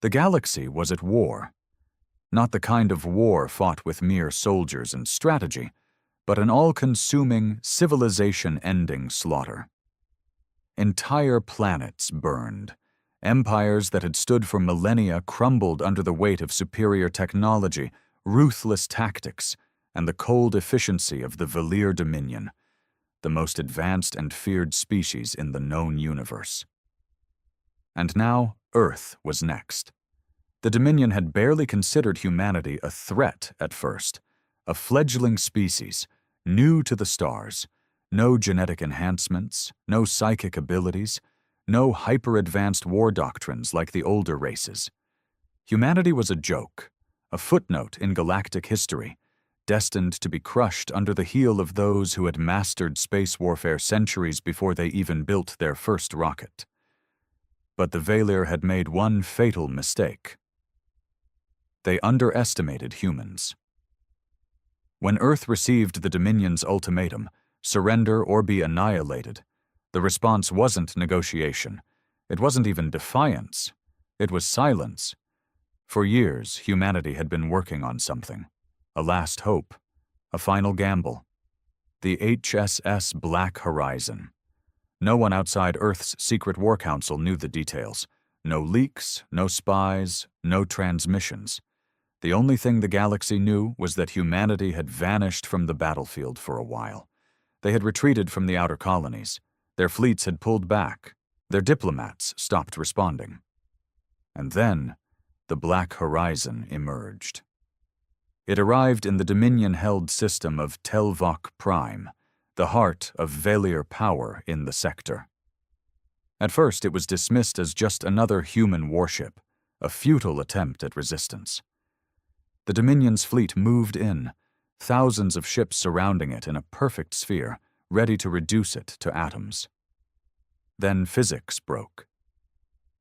The galaxy was at war. Not the kind of war fought with mere soldiers and strategy, but an all-consuming, civilization-ending slaughter. Entire planets burned. Empires that had stood for millennia crumbled under the weight of superior technology, ruthless tactics, and the cold efficiency of the Valir Dominion, the most advanced and feared species in the known universe. And now, Earth was next. The Dominion had barely considered humanity a threat at first, a fledgling species, new to the stars, no genetic enhancements, no psychic abilities, no hyper-advanced war doctrines like the older races. Humanity was a joke, a footnote in galactic history, destined to be crushed under the heel of those who had mastered space warfare centuries before they even built their first rocket. But the Valir had made one fatal mistake. They underestimated humans. When Earth received the Dominion's ultimatum, surrender or be annihilated, the response wasn't negotiation. It wasn't even defiance. It was silence. For years, humanity had been working on something. A last hope. A final gamble. The HSS Black Horizon. No one outside Earth's Secret War Council knew the details. No leaks, no spies, no transmissions. The only thing the galaxy knew was that humanity had vanished from the battlefield for a while. They had retreated from the outer colonies. Their fleets had pulled back. Their diplomats stopped responding. And then, the Black Horizon emerged. It arrived in the Dominion-held system of Telvok Prime, the heart of Valir power in the sector. At first, it was dismissed as just another human warship, a futile attempt at resistance. The Dominion's fleet moved in, thousands of ships surrounding it in a perfect sphere, ready to reduce it to atoms. Then physics broke.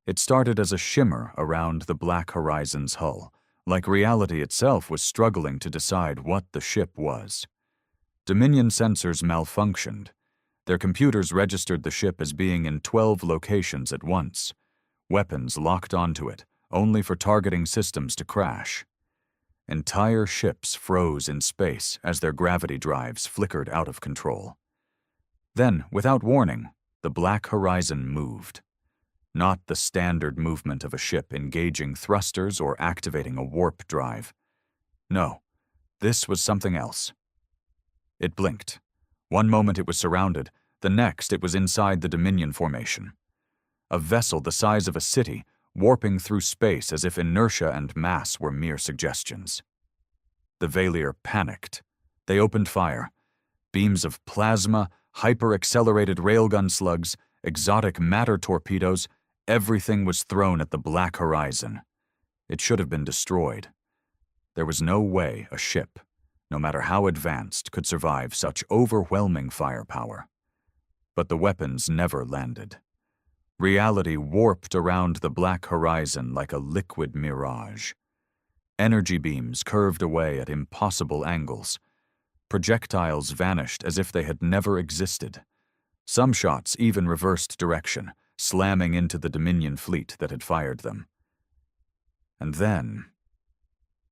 It started as a shimmer around the Black Horizon's hull, like reality itself was struggling to decide what the ship was. Dominion sensors malfunctioned. Their computers registered the ship as being in 12 locations at once. Weapons locked onto it, only for targeting systems to crash. Entire ships froze in space as their gravity drives flickered out of control. Then, without warning, the Black Horizon moved. Not the standard movement of a ship engaging thrusters or activating a warp drive. No, this was something else. It blinked. One moment it was surrounded, the next it was inside the Dominion formation. A vessel the size of a city, warping through space as if inertia and mass were mere suggestions. The Valir panicked. They opened fire. Beams of plasma, hyper-accelerated railgun slugs, exotic matter torpedoes, everything was thrown at the Black Horizon. It should have been destroyed. There was no way a ship, no matter how advanced, could survive such overwhelming firepower. But the weapons never landed. Reality warped around the Black Horizon like a liquid mirage. Energy beams curved away at impossible angles. Projectiles vanished as if they had never existed. Some shots even reversed direction, slamming into the Dominion fleet that had fired them. And then,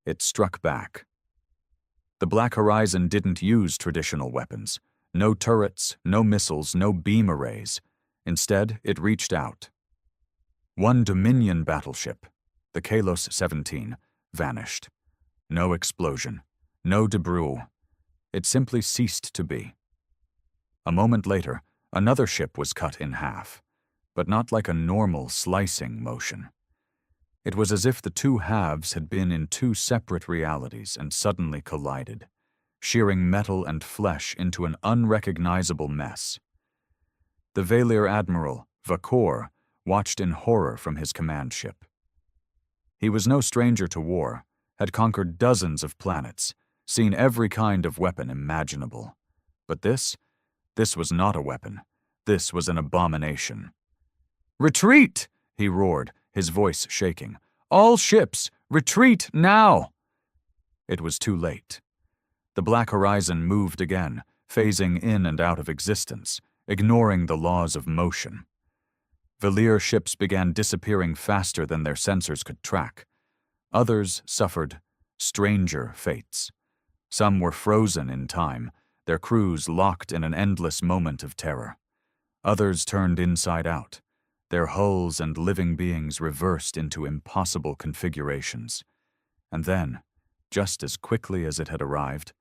it struck back. The Black Horizon didn't use traditional weapons. No turrets, no missiles, no beam arrays. Instead, it reached out. One Dominion battleship, the Kalos 17, vanished. No explosion, no debris. It simply ceased to be. A moment later, another ship was cut in half, but not like a normal slicing motion. It was as if the two halves had been in two separate realities and suddenly collided, shearing metal and flesh into an unrecognizable mess. The Valir admiral, Vakor, watched in horror from his command ship. He was no stranger to war, had conquered dozens of planets, seen every kind of weapon imaginable. But this was not a weapon. This was an abomination. "Retreat!" he roared, his voice shaking. "All ships, retreat now!" It was too late. The Black Horizon moved again, phasing in and out of existence, ignoring the laws of motion. Valier ships began disappearing faster than their sensors could track. Others suffered stranger fates. Some were frozen in time, their crews locked in an endless moment of terror. Others turned inside out, their hulls and living beings reversed into impossible configurations. And then, just as quickly as it had arrived,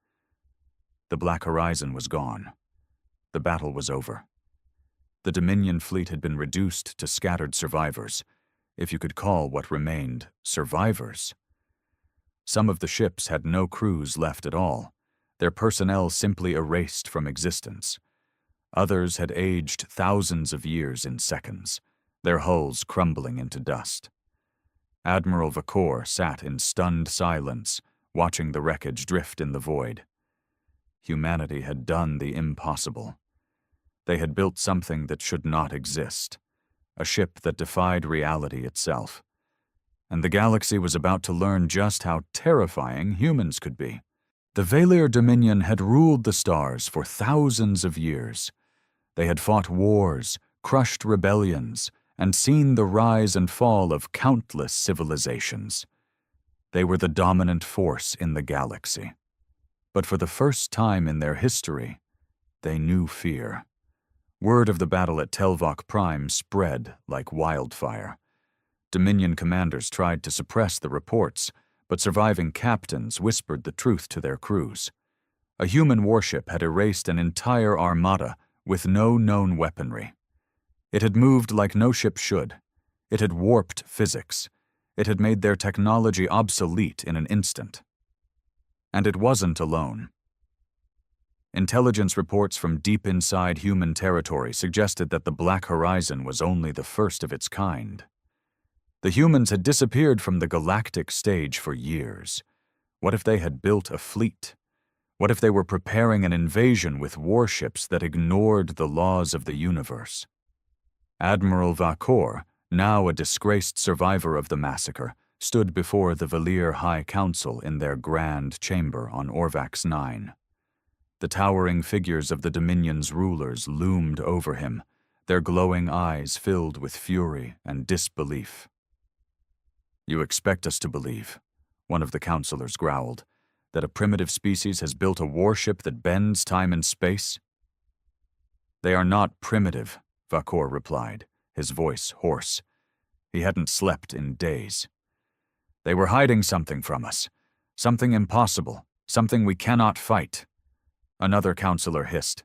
the Black Horizon was gone. The battle was over. The Dominion fleet had been reduced to scattered survivors, if you could call what remained survivors. Some of the ships had no crews left at all, their personnel simply erased from existence. Others had aged thousands of years in seconds, their hulls crumbling into dust. Admiral Vakor sat in stunned silence, watching the wreckage drift in the void. Humanity had done the impossible. They had built something that should not exist, a ship that defied reality itself. And the galaxy was about to learn just how terrifying humans could be. The Valier Dominion had ruled the stars for thousands of years. They had fought wars, crushed rebellions, and seen the rise and fall of countless civilizations. They were the dominant force in the galaxy. But for the first time in their history, they knew fear. Word of the battle at Telvok Prime spread like wildfire. Dominion commanders tried to suppress the reports, but surviving captains whispered the truth to their crews. A human warship had erased an entire armada with no known weaponry. It had moved like no ship should. It had warped physics. It had made their technology obsolete in an instant. And it wasn't alone. Intelligence reports from deep inside human territory suggested that the Black Horizon was only the first of its kind. The humans had disappeared from the galactic stage for years. What if they had built a fleet? What if they were preparing an invasion with warships that ignored the laws of the universe? Admiral Vakor, now a disgraced survivor of the massacre, stood before the Valier High Council in their grand chamber on Orvax 9. The towering figures of the Dominion's rulers loomed over him, their glowing eyes filled with fury and disbelief. "You expect us to believe," one of the counselors growled, "that a primitive species has built a warship that bends time and space?" "They are not primitive," Vakor replied, his voice hoarse. He hadn't slept in days. "They were hiding something from us, something impossible, something we cannot fight." Another counselor hissed.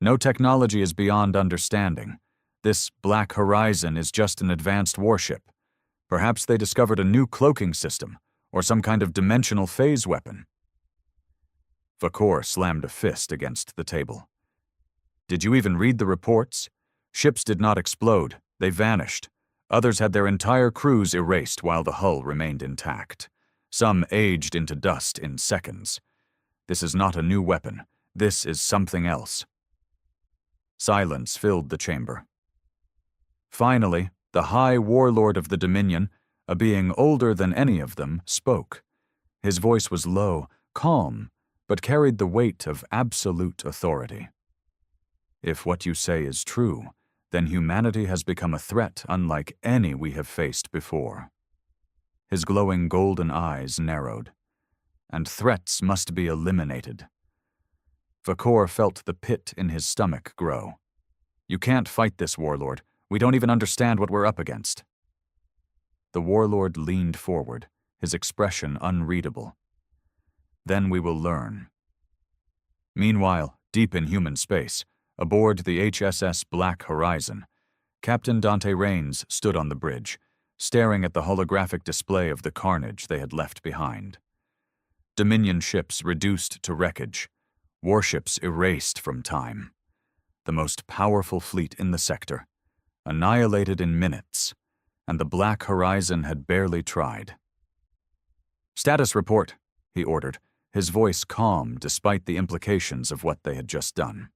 "No technology is beyond understanding. This Black Horizon is just an advanced warship. Perhaps they discovered a new cloaking system, or some kind of dimensional phase weapon." Vakor slammed a fist against the table. "Did you even read the reports? Ships did not explode, they vanished. Others had their entire crews erased while the hull remained intact. Some aged into dust in seconds. This is not a new weapon. This is something else." Silence filled the chamber. Finally, the High Warlord of the Dominion, a being older than any of them, spoke. His voice was low, calm, but carried the weight of absolute authority. "If what you say is true, then humanity has become a threat unlike any we have faced before." His glowing golden eyes narrowed. "And threats must be eliminated." Vakor felt the pit in his stomach grow. "You can't fight this, Warlord. We don't even understand what we're up against." The Warlord leaned forward, his expression unreadable. "Then we will learn." Meanwhile, deep in human space, aboard the HSS Black Horizon, Captain Dante Raines stood on the bridge, staring at the holographic display of the carnage they had left behind. Dominion ships reduced to wreckage, warships erased from time. The most powerful fleet in the sector, annihilated in minutes, and the Black Horizon had barely tried. "Status report," he ordered, his voice calm despite the implications of what they had just done.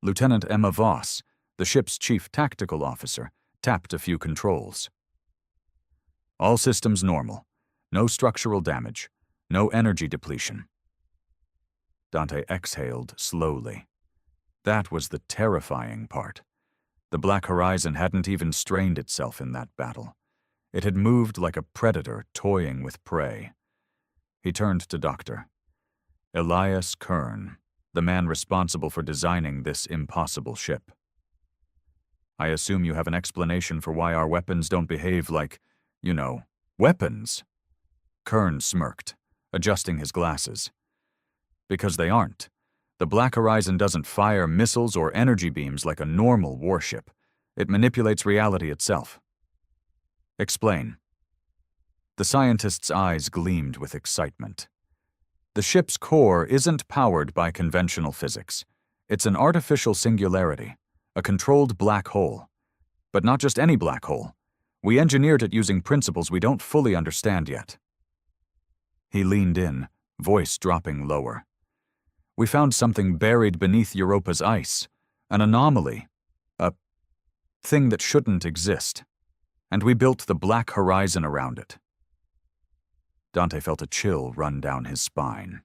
Lieutenant Emma Voss, the ship's chief tactical officer, tapped a few controls. "All systems normal. No structural damage. No energy depletion." Dante exhaled slowly. That was the terrifying part. The Black Horizon hadn't even strained itself in that battle. It had moved like a predator toying with prey. He turned to Dr. Elias Kern, the man responsible for designing this impossible ship. I assume you have an explanation for why our weapons don't behave like, weapons. Kern smirked, adjusting his glasses. Because they aren't. The Black Horizon doesn't fire missiles or energy beams like a normal warship. It manipulates reality itself. Explain. The scientist's eyes gleamed with excitement. The ship's core isn't powered by conventional physics. It's an artificial singularity, a controlled black hole. But not just any black hole. We engineered it using principles we don't fully understand yet. He leaned in, voice dropping lower. We found something buried beneath Europa's ice, an anomaly, a thing that shouldn't exist, and we built the Black Horizon around it. Dante felt a chill run down his spine.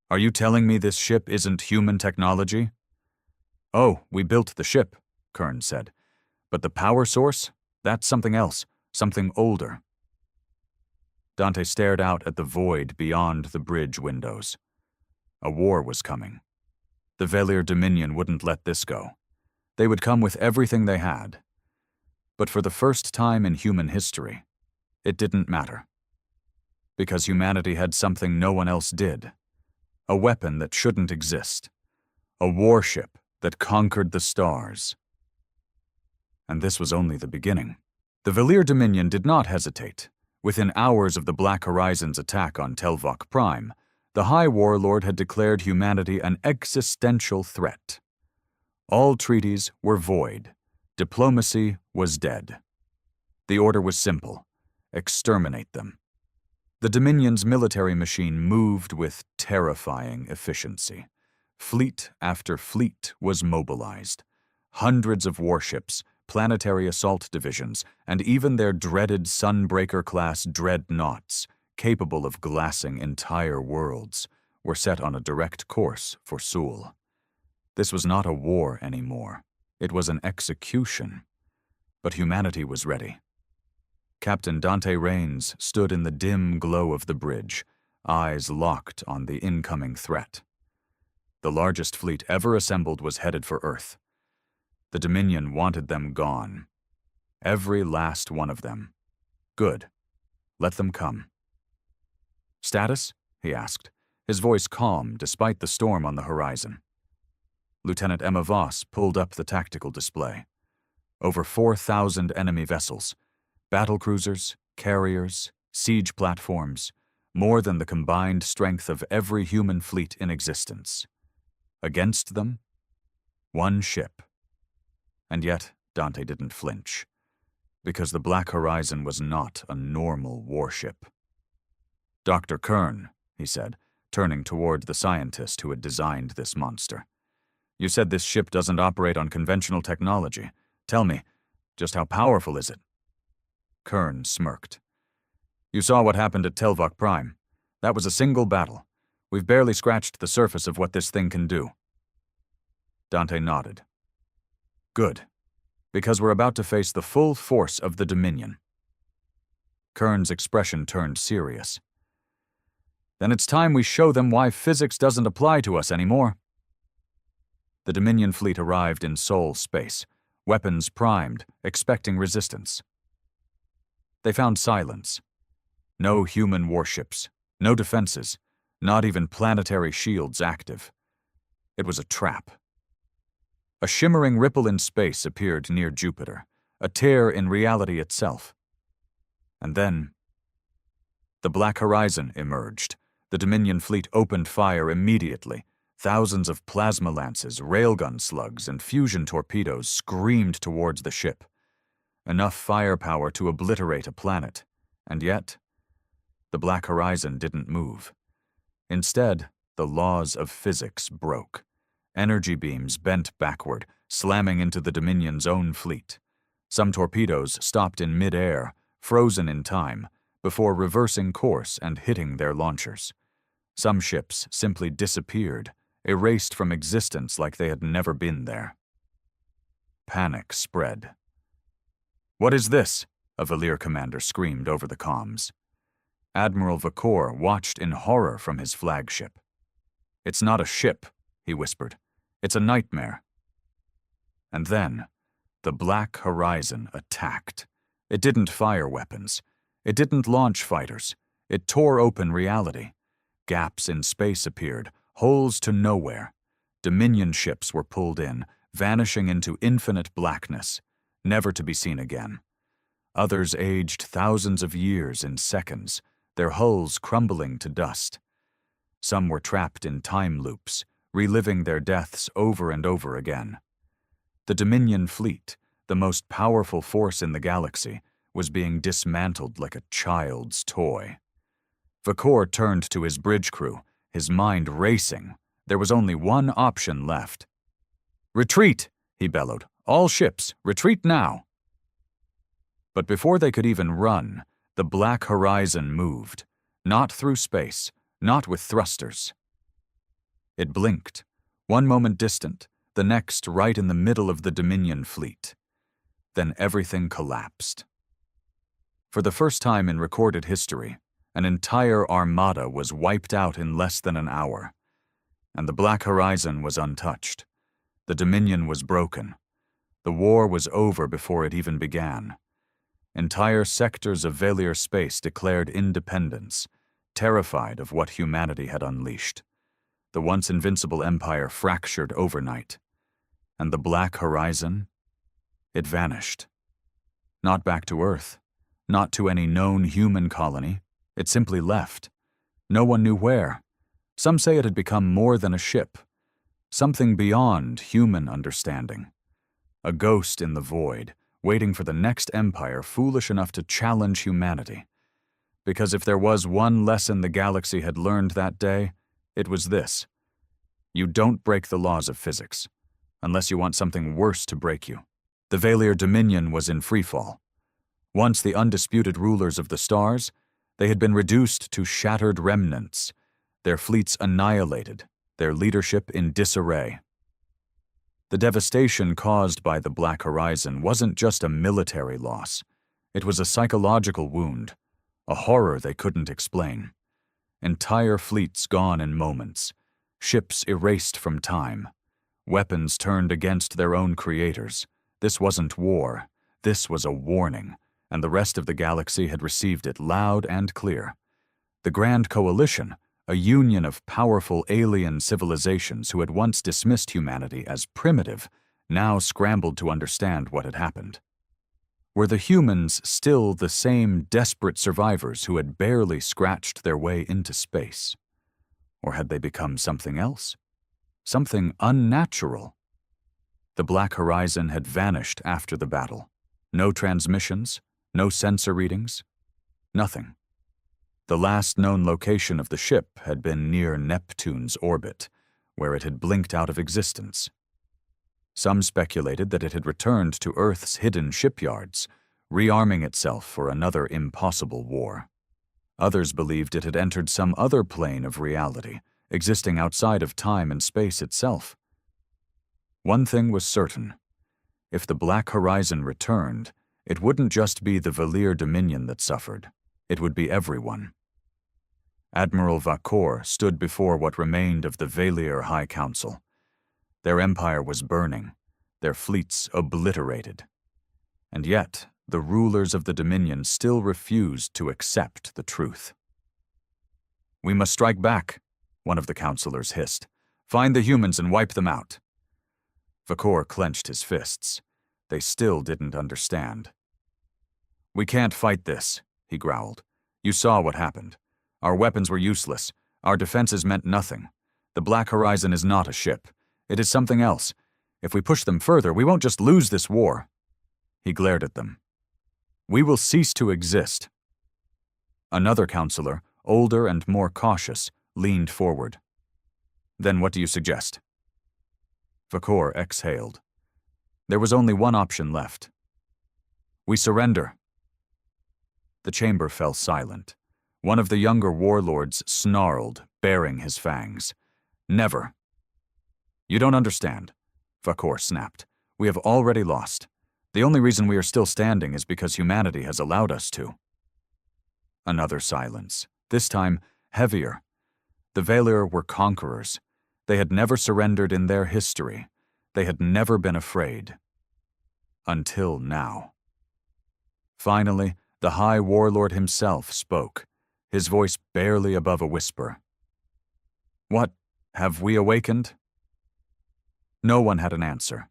Are you telling me this ship isn't human technology? Oh, we built the ship, Kern said. But the power source? That's something else, something older. Dante stared out at the void beyond the bridge windows. A war was coming. The Velir Dominion wouldn't let this go. They would come with everything they had. But for the first time in human history, it didn't matter. Because humanity had something no one else did. A weapon that shouldn't exist. A warship that conquered the stars. And this was only the beginning. The Velir Dominion did not hesitate. Within hours of the Black Horizon's attack on Telvok Prime, the High Warlord had declared humanity an existential threat. All treaties were void. Diplomacy was dead. The order was simple: exterminate them. The Dominion's military machine moved with terrifying efficiency. Fleet after fleet was mobilized. Hundreds of warships, planetary assault divisions, and even their dreaded Sunbreaker-class dreadnoughts, capable of glassing entire worlds, were set on a direct course for Sul. This was not a war anymore. It was an execution. But humanity was ready. Captain Dante Raines stood in the dim glow of the bridge, eyes locked on the incoming threat. The largest fleet ever assembled was headed for Earth. The Dominion wanted them gone. Every last one of them. Good. Let them come. Status? He asked, his voice calm despite the storm on the horizon. Lieutenant Emma Voss pulled up the tactical display. Over 4,000 enemy vessels, battlecruisers, carriers, siege platforms, more than the combined strength of every human fleet in existence. Against them, one ship. And yet, Dante didn't flinch, because the Black Horizon was not a normal warship. Dr. Kern, he said, turning toward the scientist who had designed this monster. You said this ship doesn't operate on conventional technology. Tell me, just how powerful is it? Kern smirked. You saw what happened at Telvok Prime. That was a single battle. We've barely scratched the surface of what this thing can do. Dante nodded. Good, because we're about to face the full force of the Dominion. Kern's expression turned serious. Then it's time we show them why physics doesn't apply to us anymore. The Dominion fleet arrived in Sol space, weapons primed, expecting resistance. They found silence. No human warships, no defenses, not even planetary shields active. It was a trap. A shimmering ripple in space appeared near Jupiter, a tear in reality itself. And then, the Black Horizon emerged. The Dominion fleet opened fire immediately. Thousands of plasma lances, railgun slugs, and fusion torpedoes screamed towards the ship. Enough firepower to obliterate a planet. And yet, the Black Horizon didn't move. Instead, the laws of physics broke. Energy beams bent backward, slamming into the Dominion's own fleet. Some torpedoes stopped in mid-air, frozen in time, before reversing course and hitting their launchers. Some ships simply disappeared, erased from existence like they had never been there. Panic spread. "What is this?" a Valir commander screamed over the comms. Admiral Vakor watched in horror from his flagship. "It's not a ship," he whispered. "It's a nightmare." And then, the Black Horizon attacked. It didn't fire weapons. It didn't launch fighters. It tore open reality. Gaps in space appeared, holes to nowhere. Dominion ships were pulled in, vanishing into infinite blackness, never to be seen again. Others aged thousands of years in seconds, their hulls crumbling to dust. Some were trapped in time loops, reliving their deaths over and over again. The Dominion fleet, the most powerful force in the galaxy, was being dismantled like a child's toy. Vakor turned to his bridge crew, his mind racing. There was only one option left. "Retreat!" he bellowed. "All ships, retreat now!" But before they could even run, the Black Horizon moved, not through space, not with thrusters. It blinked, one moment distant, the next right in the middle of the Dominion fleet. Then everything collapsed. For the first time in recorded history, an entire armada was wiped out in less than an hour. And the Black Horizon was untouched. The Dominion was broken. The war was over before it even began. Entire sectors of Valir space declared independence, terrified of what humanity had unleashed. The once invincible empire fractured overnight. And the Black Horizon? It vanished. Not back to Earth, not to any known human colony. It simply left. No one knew where. Some say it had become more than a ship, something beyond human understanding. A ghost in the void, waiting for the next empire foolish enough to challenge humanity. Because if there was one lesson the galaxy had learned that day, it was this: you don't break the laws of physics, unless you want something worse to break you. The Valir Dominion was in freefall. Once the undisputed rulers of the stars, they had been reduced to shattered remnants, their fleets annihilated, their leadership in disarray. The devastation caused by the Black Horizon wasn't just a military loss. It was a psychological wound, a horror they couldn't explain. Entire fleets gone in moments, ships erased from time, weapons turned against their own creators. This wasn't war, this was a warning, and the rest of the galaxy had received it loud and clear. The Grand Coalition, a union of powerful alien civilizations who had once dismissed humanity as primitive, now scrambled to understand what had happened. Were the humans still the same desperate survivors who had barely scratched their way into space? Or had they become something else? Something unnatural? The Black Horizon had vanished after the battle. No transmissions, no sensor readings, nothing. The last known location of the ship had been near Neptune's orbit, where it had blinked out of existence. Some speculated that it had returned to Earth's hidden shipyards, rearming itself for another impossible war. Others believed it had entered some other plane of reality, existing outside of time and space itself. One thing was certain: if the Black Horizon returned, it wouldn't just be the Valir Dominion that suffered. It would be everyone. Admiral Vakor stood before what remained of the Valir High Council. Their empire was burning, their fleets obliterated. And yet, the rulers of the Dominion still refused to accept the truth. "We must strike back," one of the counselors hissed. "Find the humans and wipe them out." Vakor clenched his fists. They still didn't understand. "We can't fight this," he growled. "You saw what happened. Our weapons were useless. Our defenses meant nothing. The Black Horizon is not a ship. It is something else. If we push them further, we won't just lose this war." He glared at them. "We will cease to exist." Another counselor, older and more cautious, leaned forward. "Then what do you suggest?" Vakor exhaled. There was only one option left. "We surrender." The chamber fell silent. One of the younger warlords snarled, baring his fangs. "Never." "You don't understand," Vakor snapped. We have already lost. The only reason we are still standing is because humanity has allowed us to." Another silence, this time heavier. The Valir were conquerors. They had never surrendered in their history. They had never been afraid. Until now. Finally, the High Warlord himself spoke, his voice barely above a whisper. "What, have we awakened?" No one had an answer.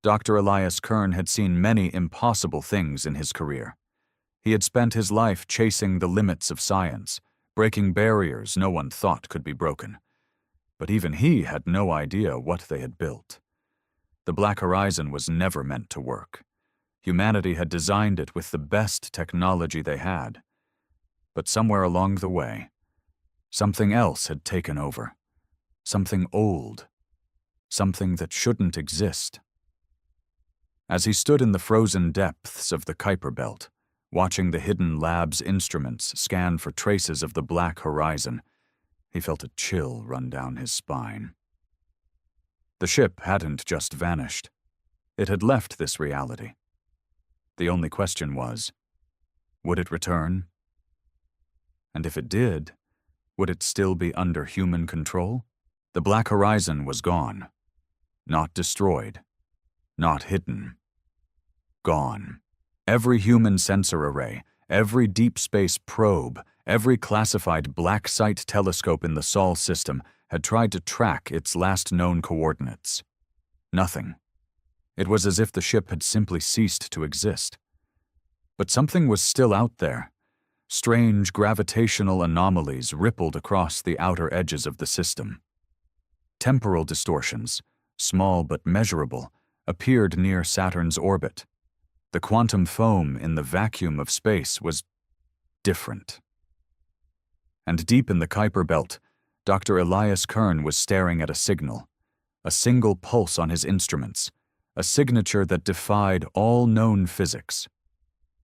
Dr. Elias Kern had seen many impossible things in his career. He had spent his life chasing the limits of science, breaking barriers no one thought could be broken. But even he had no idea what they had built. The Black Horizon was never meant to work. Humanity had designed it with the best technology they had. But somewhere along the way, something else had taken over. Something old. Something that shouldn't exist. As he stood in the frozen depths of the Kuiper Belt, watching the hidden lab's instruments scan for traces of the Black Horizon, he felt a chill run down his spine. The ship hadn't just vanished. It had left this reality. The only question was, would it return? And if it did, would it still be under human control? The Black Horizon was gone. Not destroyed. Not hidden. Gone. Every human sensor array, every deep space probe, every classified black site telescope in the Sol system had tried to track its last known coordinates. Nothing. It was as if the ship had simply ceased to exist. But something was still out there. Strange gravitational anomalies rippled across the outer edges of the system. Temporal distortions, small but measurable, appeared near Saturn's orbit. The quantum foam in the vacuum of space was different. And deep in the Kuiper Belt, Dr. Elias Kern was staring at a signal, a single pulse on his instruments, a signature that defied all known physics.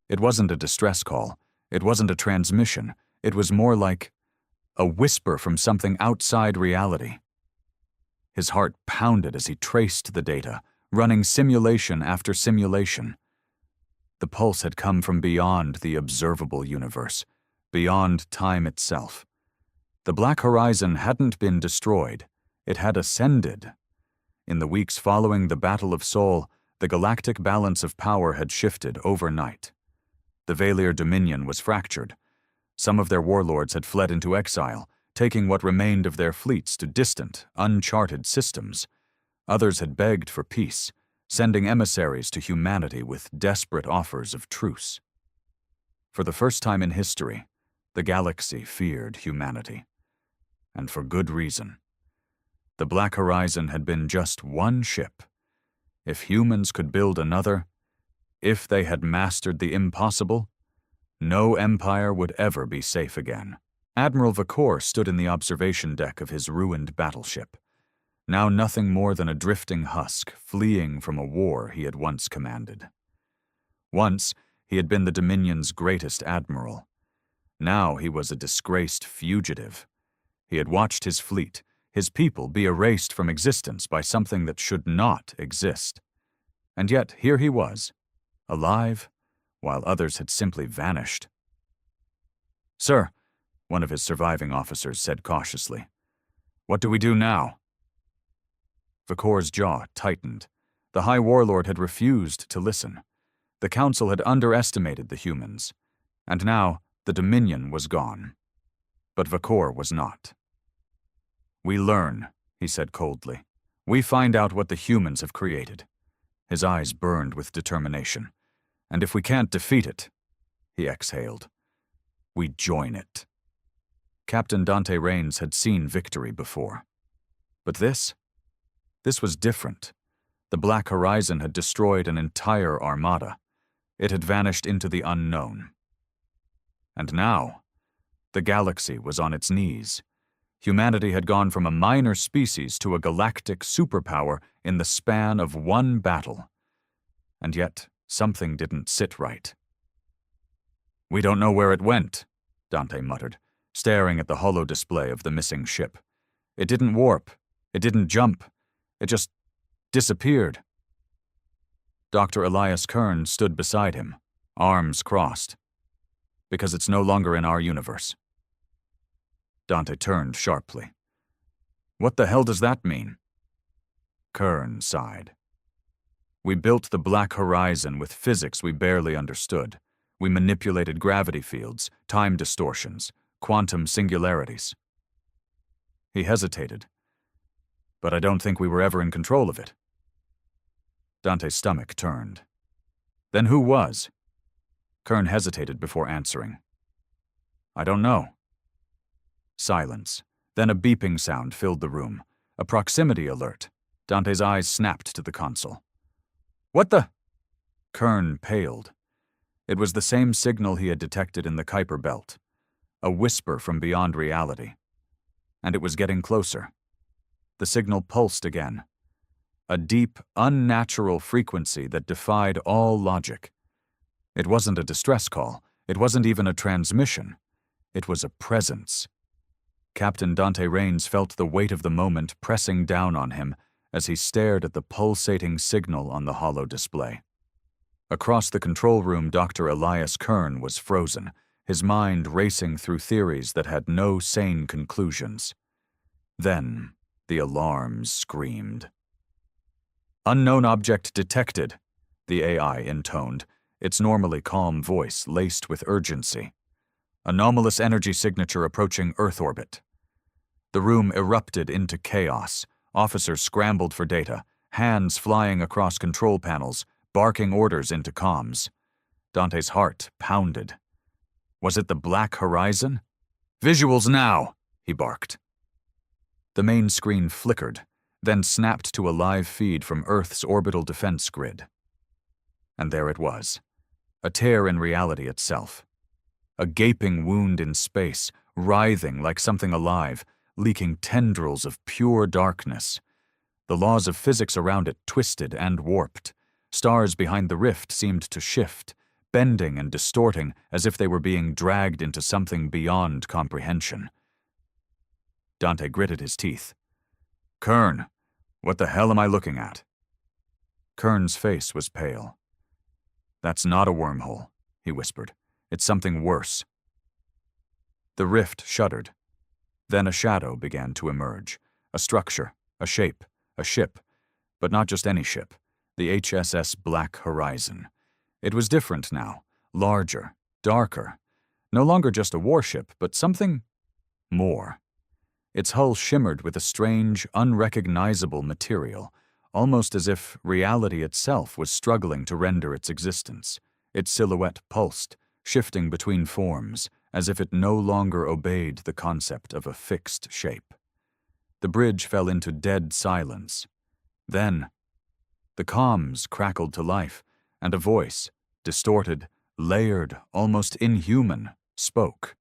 It wasn't a distress call, it wasn't a transmission, it was more like a whisper from something outside reality. His heart pounded as he traced the data, running simulation after simulation. The pulse had come from beyond the observable universe, beyond time itself. The Black Horizon hadn't been destroyed, it had ascended. In the weeks following the Battle of Sol, the galactic balance of power had shifted overnight. The Valir Dominion was fractured. Some of their warlords had fled into exile, taking what remained of their fleets to distant, uncharted systems. Others had begged for peace, sending emissaries to humanity with desperate offers of truce. For the first time in history, the galaxy feared humanity. And for good reason. The Black Horizon had been just one ship. If humans could build another, if they had mastered the impossible, no empire would ever be safe again. Admiral Vakor stood in the observation deck of his ruined battleship, now nothing more than a drifting husk fleeing from a war he had once commanded. Once, he had been the Dominion's greatest admiral. Now he was a disgraced fugitive. He had watched his fleet, his people, be erased from existence by something that should not exist. And yet here he was, alive, while others had simply vanished. "Sir," one of his surviving officers said cautiously, "what do we do now?" Vakor's jaw tightened. The High Warlord had refused to listen. The Council had underestimated the humans. And now the Dominion was gone. But Vakor was not. "We learn," he said coldly. "We find out what the humans have created." His eyes burned with determination. "And if we can't defeat it," he exhaled, "we join it." Captain Dante Raines had seen victory before. But this was different. The Black Horizon had destroyed an entire armada. It had vanished into the unknown. And now, the galaxy was on its knees. Humanity had gone from a minor species to a galactic superpower in the span of one battle. And yet, something didn't sit right. "We don't know where it went," Dante muttered, staring at the holo display of the missing ship. "It didn't warp. It didn't jump. It just disappeared." Dr. Elias Kern stood beside him, arms crossed. Because it's no longer in our universe. Dante turned sharply. What the hell does that mean? Kern sighed. We built the Black Horizon with physics we barely understood. We manipulated gravity fields, time distortions, quantum singularities. He hesitated. But I don't think we were ever in control of it. Dante's stomach turned. Then who was? Kern hesitated before answering. I don't know. Silence. Then a beeping sound filled the room. A proximity alert. Dante's eyes snapped to the console. What the? Kern paled. It was the same signal he had detected in the Kuiper belt. A whisper from beyond reality. And it was getting closer. The signal pulsed again. A deep, unnatural frequency that defied all logic. It wasn't a distress call. It wasn't even a transmission. It was a presence. Captain Dante Raines felt the weight of the moment pressing down on him as he stared at the pulsating signal on the hollow display. Across the control room, Dr. Elias Kern was frozen, his mind racing through theories that had no sane conclusions. Then, the alarms screamed. Unknown object detected, the AI intoned, its normally calm voice laced with urgency. Anomalous energy signature approaching Earth orbit. The room erupted into chaos. Officers scrambled for data, hands flying across control panels, barking orders into comms. Dante's heart pounded. Was it the Black Horizon? Visuals now, he barked. The main screen flickered, then snapped to a live feed from Earth's orbital defense grid. And there it was, a tear in reality itself. A gaping wound in space, writhing like something alive, leaking tendrils of pure darkness. The laws of physics around it twisted and warped. Stars behind the rift seemed to shift, bending and distorting as if they were being dragged into something beyond comprehension. Dante gritted his teeth. Kern, what the hell am I looking at? Kern's face was pale. That's not a wormhole, he whispered. It's something worse. The rift shuddered. Then a shadow began to emerge. A structure, a shape, a ship. But not just any ship. The HSS Black Horizon. It was different now. Larger, darker. No longer just a warship, but something more. Its hull shimmered with a strange, unrecognizable material, almost as if reality itself was struggling to render its existence. Its silhouette pulsed, shifting between forms, as if it no longer obeyed the concept of a fixed shape. The bridge fell into dead silence. Then, the comms crackled to life, and a voice, distorted, layered, almost inhuman, spoke.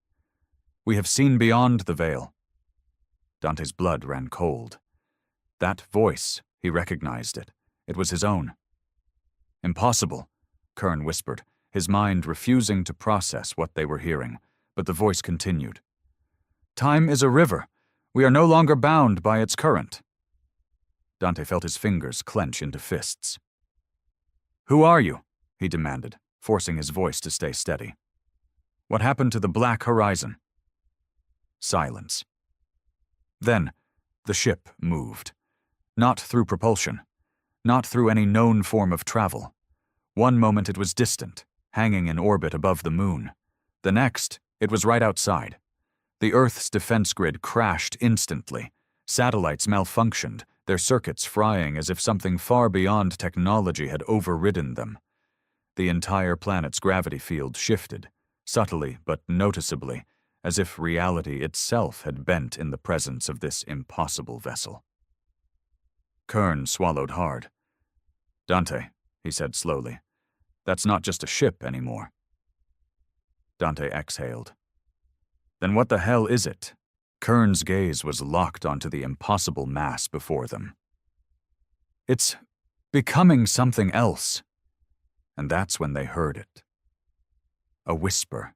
We have seen beyond the veil. Dante's blood ran cold. That voice, he recognized it. It was his own. Impossible, Kern whispered, his mind refusing to process what they were hearing, but the voice continued. Time is a river. We are no longer bound by its current. Dante felt his fingers clench into fists. Who are you? He demanded, forcing his voice to stay steady. What happened to the Black Horizon? Silence. Then, the ship moved. Not through propulsion. Not through any known form of travel. One moment it was distant, hanging in orbit above the moon. The next, it was right outside. The Earth's defense grid crashed instantly. Satellites malfunctioned, their circuits frying as if something far beyond technology had overridden them. The entire planet's gravity field shifted, subtly but noticeably, as if reality itself had bent in the presence of this impossible vessel. Kern swallowed hard. Dante, he said slowly, that's not just a ship anymore. Dante exhaled. Then what the hell is it? Kern's gaze was locked onto the impossible mass before them. It's becoming something else. And that's when they heard it. A whisper.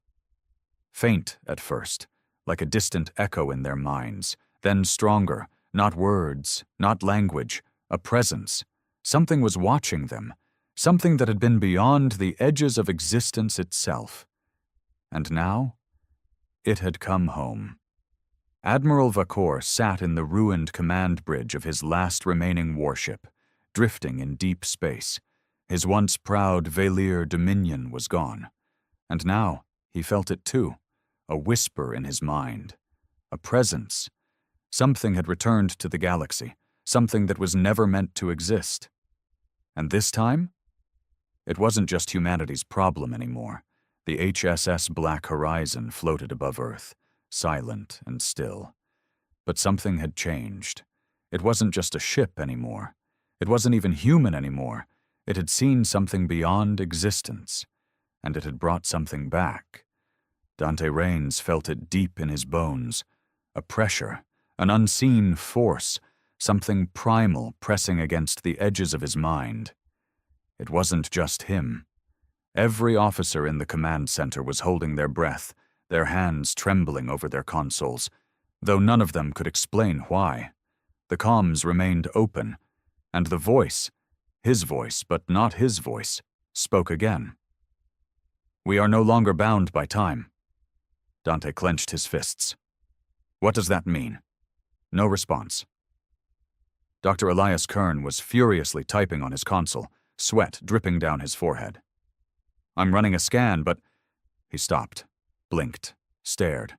Faint at first, like a distant echo in their minds, then stronger, not words, not language, a presence. Something was watching them, something that had been beyond the edges of existence itself. And now, it had come home. Admiral Vakor sat in the ruined command bridge of his last remaining warship, drifting in deep space. His once proud Velir dominion was gone. And now, he felt it too, a whisper in his mind, a presence. Something had returned to the galaxy, something that was never meant to exist. And this time? It wasn't just humanity's problem anymore. The HSS Black Horizon floated above Earth, silent and still. But something had changed. It wasn't just a ship anymore. It wasn't even human anymore. It had seen something beyond existence, and it had brought something back. Dante Raines felt it deep in his bones, a pressure, an unseen force, something primal pressing against the edges of his mind. It wasn't just him. Every officer in the command center was holding their breath, their hands trembling over their consoles, though none of them could explain why. The comms remained open, and the voice, his voice but not his voice, spoke again. "We are no longer bound by time." Dante clenched his fists. "What does that mean?" No response. Dr. Elias Kern was furiously typing on his console, sweat dripping down his forehead. "I'm running a scan, but—" He stopped, blinked, stared.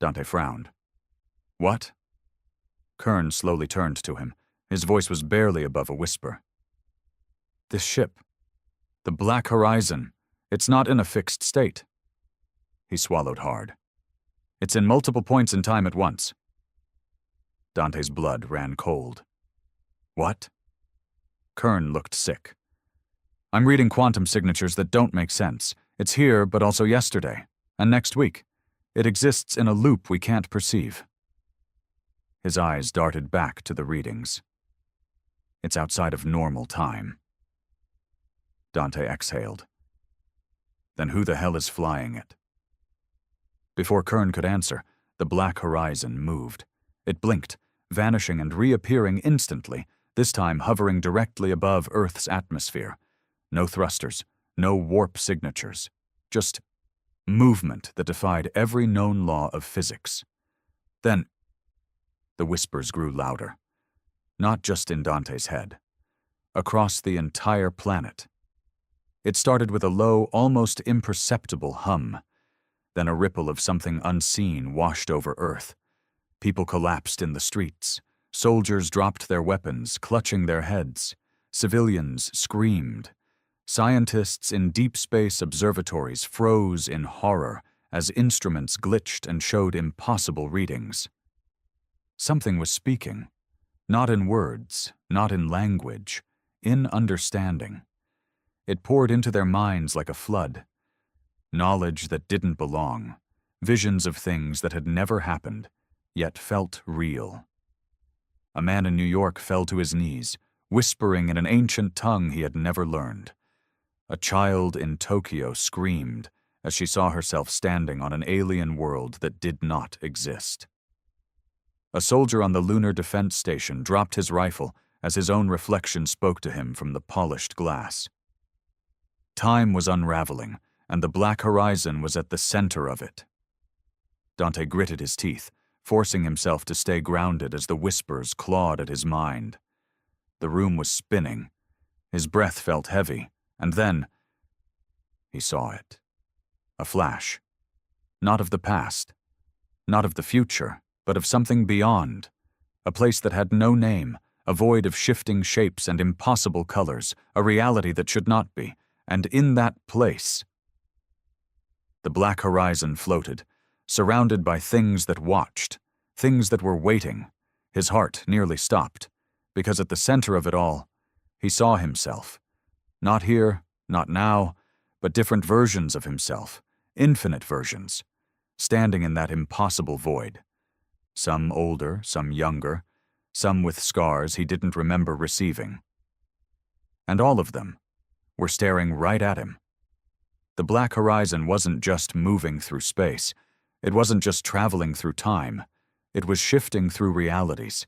Dante frowned. "What?" Kern slowly turned to him. His voice was barely above a whisper. "This ship, the Black Horizon, it's not in a fixed state." He swallowed hard. "It's in multiple points in time at once." Dante's blood ran cold. "What?" Kern looked sick. "I'm reading quantum signatures that don't make sense. It's here, but also yesterday, and next week. It exists in a loop we can't perceive." His eyes darted back to the readings. "It's outside of normal time." Dante exhaled. "Then who the hell is flying it?" Before Kern could answer, the Black Horizon moved. It blinked, vanishing and reappearing instantly, this time hovering directly above Earth's atmosphere. No thrusters, no warp signatures, just movement that defied every known law of physics. Then, the whispers grew louder, not just in Dante's head, across the entire planet. It started with a low, almost imperceptible hum. Then a ripple of something unseen washed over Earth. People collapsed in the streets. Soldiers dropped their weapons, clutching their heads. Civilians screamed. Scientists in deep space observatories froze in horror as instruments glitched and showed impossible readings. Something was speaking, not in words, not in language, in understanding. It poured into their minds like a flood. Knowledge that didn't belong, visions of things that had never happened, yet felt real. A man in New York fell to his knees, whispering in an ancient tongue he had never learned. A child in Tokyo screamed as she saw herself standing on an alien world that did not exist. A soldier on the lunar defense station dropped his rifle as his own reflection spoke to him from the polished glass. Time was unraveling, and the Black Horizon was at the center of it. Dante gritted his teeth, forcing himself to stay grounded as the whispers clawed at his mind. The room was spinning. His breath felt heavy, and then he saw it. A flash. Not of the past, not of the future, but of something beyond. A place that had no name, a void of shifting shapes and impossible colors, a reality that should not be, and in that place, the Black Horizon floated, surrounded by things that watched, things that were waiting. His heart nearly stopped, because at the center of it all, he saw himself. Not here, not now, but different versions of himself, infinite versions, standing in that impossible void. Some older, some younger, some with scars he didn't remember receiving. And all of them were staring right at him. The Black Horizon wasn't just moving through space. It wasn't just traveling through time. It was shifting through realities.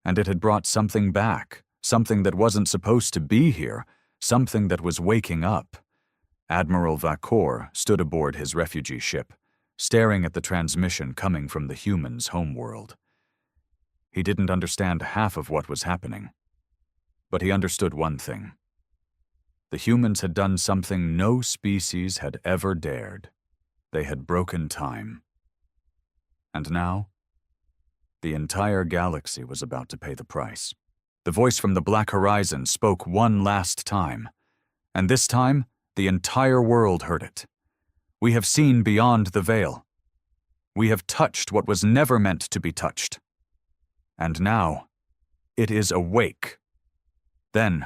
And it had brought something back, something that wasn't supposed to be here, something that was waking up. Admiral Vakor stood aboard his refugee ship, staring at the transmission coming from the humans' homeworld. He didn't understand half of what was happening, but he understood one thing. The humans had done something no species had ever dared. They had broken time. And now, the entire galaxy was about to pay the price. The voice from the Black Horizon spoke one last time, and this time, the entire world heard it. We have seen beyond the veil. We have touched what was never meant to be touched. And now, it is awake. Then,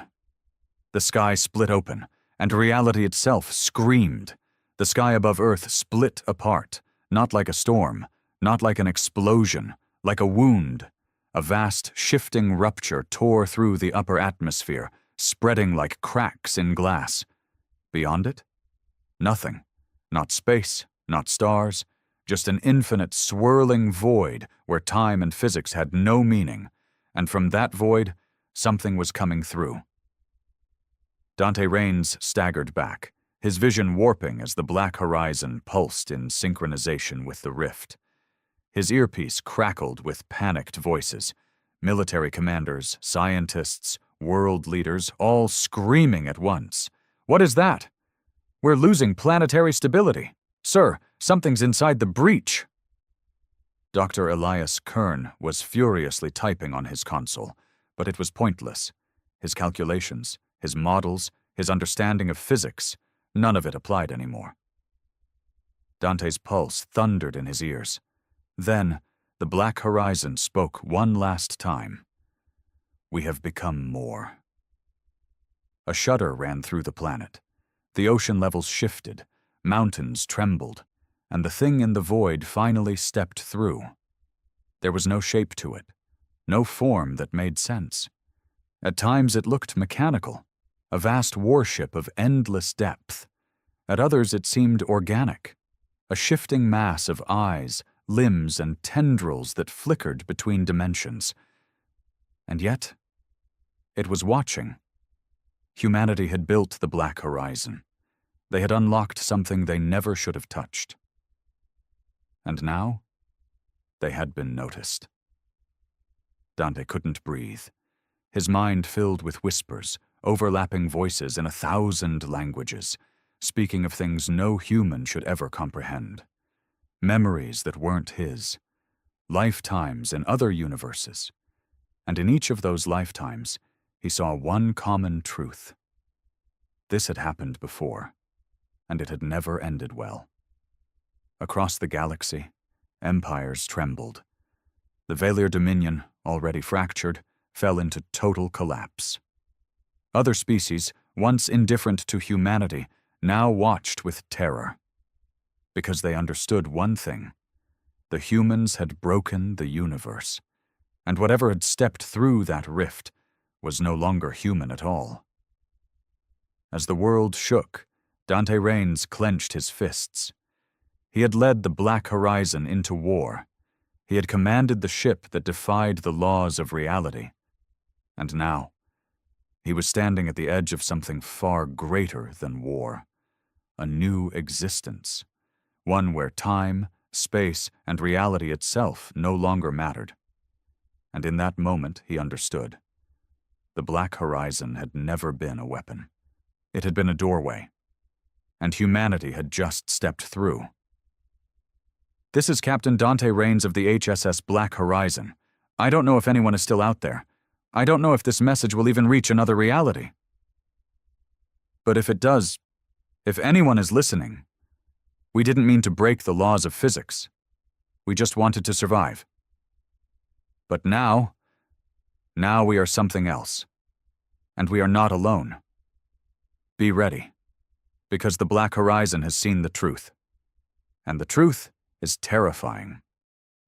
the sky split open, and reality itself screamed. The sky above Earth split apart, not like a storm, not like an explosion, like a wound. A vast, shifting rupture tore through the upper atmosphere, spreading like cracks in glass. Beyond it? Nothing. Not space, not stars, just an infinite swirling void where time and physics had no meaning, and from that void, something was coming through. Dante Raines staggered back, his vision warping as the Black Horizon pulsed in synchronization with the rift. His earpiece crackled with panicked voices, military commanders, scientists, world leaders, all screaming at once. "What is that? We're losing planetary stability. Sir, something's inside the breach." Dr. Elias Kern was furiously typing on his console, but it was pointless. His calculations, his models, his understanding of physics, none of it applied anymore. Dante's pulse thundered in his ears. Then, the Black Horizon spoke one last time. "We have become more." A shudder ran through the planet. The ocean levels shifted, mountains trembled, and the thing in the void finally stepped through. There was no shape to it, no form that made sense. At times it looked mechanical, a vast warship of endless depth. At others it seemed organic, a shifting mass of eyes, limbs, and tendrils that flickered between dimensions. And yet, it was watching. Humanity had built the Black Horizon. They had unlocked something they never should have touched. And now, they had been noticed. Dante couldn't breathe. His mind filled with whispers, overlapping voices in 1,000 languages, speaking of things no human should ever comprehend. Memories that weren't his. Lifetimes in other universes. And in each of those lifetimes, he saw one common truth. This had happened before, and it had never ended well. Across the galaxy, empires trembled. The Valir Dominion, already fractured, fell into total collapse. Other species, once indifferent to humanity, now watched with terror. Because they understood one thing. The humans had broken the universe, and whatever had stepped through that rift was no longer human at all. As the world shook, Dante Raines clenched his fists. He had led the Black Horizon into war. He had commanded the ship that defied the laws of reality. And now, he was standing at the edge of something far greater than war. A new existence. One where time, space, and reality itself no longer mattered. And in that moment, he understood. The Black Horizon had never been a weapon. It had been a doorway. And humanity had just stepped through. "This is Captain Dante Raines of the HSS Black Horizon. I don't know if anyone is still out there. I don't know if this message will even reach another reality. But if it does, if anyone is listening, we didn't mean to break the laws of physics. We just wanted to survive. But now we are something else. And we are not alone. Be ready, because the Black Horizon has seen the truth. And the truth is terrifying."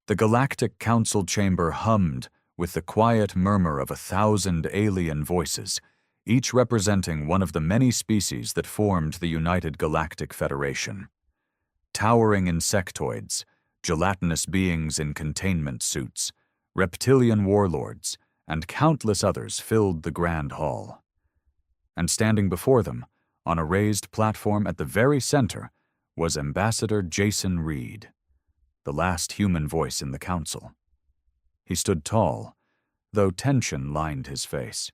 The Galactic Council chamber hummed with the quiet murmur of 1,000 alien voices, each representing one of the many species that formed the United Galactic Federation. Towering insectoids, gelatinous beings in containment suits, reptilian warlords, and countless others filled the Grand Hall. and standing before them, on a raised platform at the very center, was Ambassador Jason Reed, the last human voice in the council. He stood tall, though tension lined his face.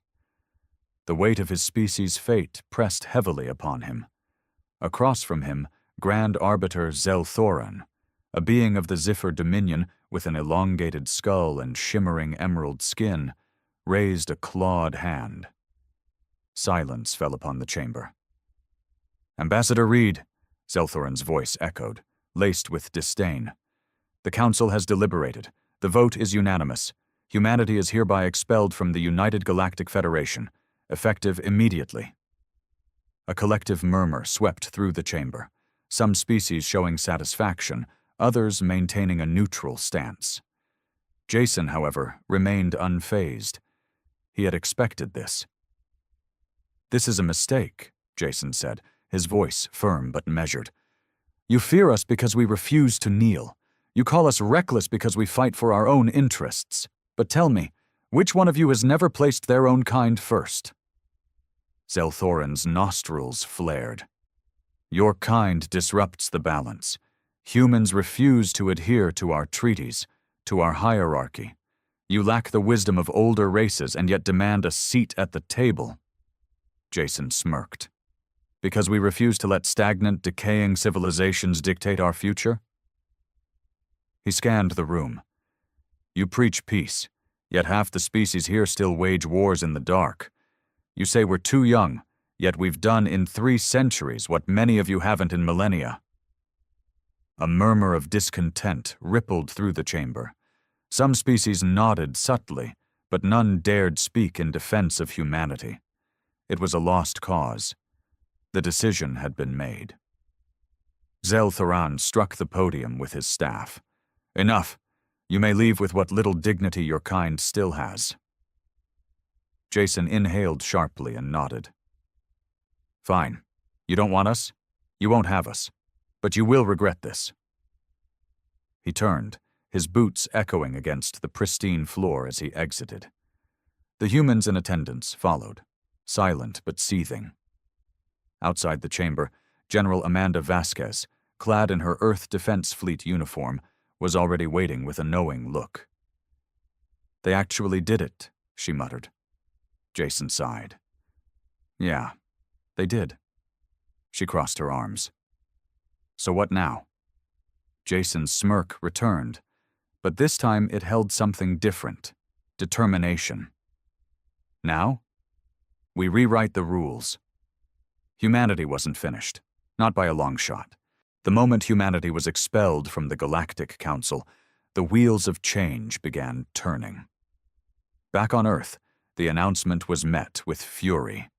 The weight of his species' fate pressed heavily upon him. Across from him, Grand Arbiter Zelthoran, a being of the Ziffer Dominion with an elongated skull and shimmering emerald skin, raised a clawed hand. Silence fell upon the chamber. "Ambassador Reed," Zelthoran's voice echoed, laced with disdain. "The Council has deliberated. The vote is unanimous. Humanity is hereby expelled from the United Galactic Federation, effective immediately." A collective murmur swept through the chamber, some species showing satisfaction, others maintaining a neutral stance. Jason, however, remained unfazed. He had expected this. "This is a mistake," Jason said, his voice firm but measured. "You fear us because we refuse to kneel. You call us reckless because we fight for our own interests. But tell me, which one of you has never placed their own kind first?" Zelthoran's nostrils flared. "Your kind disrupts the balance. Humans refuse to adhere to our treaties, to our hierarchy. You lack the wisdom of older races and yet demand a seat at the table." Jason smirked. "Because we refuse to let stagnant, decaying civilizations dictate our future?" He scanned the room. "You preach peace, yet half the species here still wage wars in the dark. You say we're too young, yet we've done in 3 centuries what many of you haven't in millennia." A murmur of discontent rippled through the chamber. Some species nodded subtly, but none dared speak in defense of humanity. It was a lost cause. The decision had been made. Zelthoran struck the podium with his staff. "Enough. You may leave with what little dignity your kind still has." Jason inhaled sharply and nodded. "Fine. You don't want us? You won't have us. But you will regret this." He turned, his boots echoing against the pristine floor as he exited. The humans in attendance followed, silent but seething. Outside the chamber, General Amanda Vasquez, clad in her Earth Defense Fleet uniform, was already waiting with a knowing look. "They actually did it," she muttered. Jason sighed. "Yeah, they did." She crossed her arms. "So what now?" Jason's smirk returned, but this time it held something different: determination. "Now? We rewrite the rules." Humanity wasn't finished, not by a long shot. The moment humanity was expelled from the Galactic Council, the wheels of change began turning. Back on Earth, the announcement was met with fury.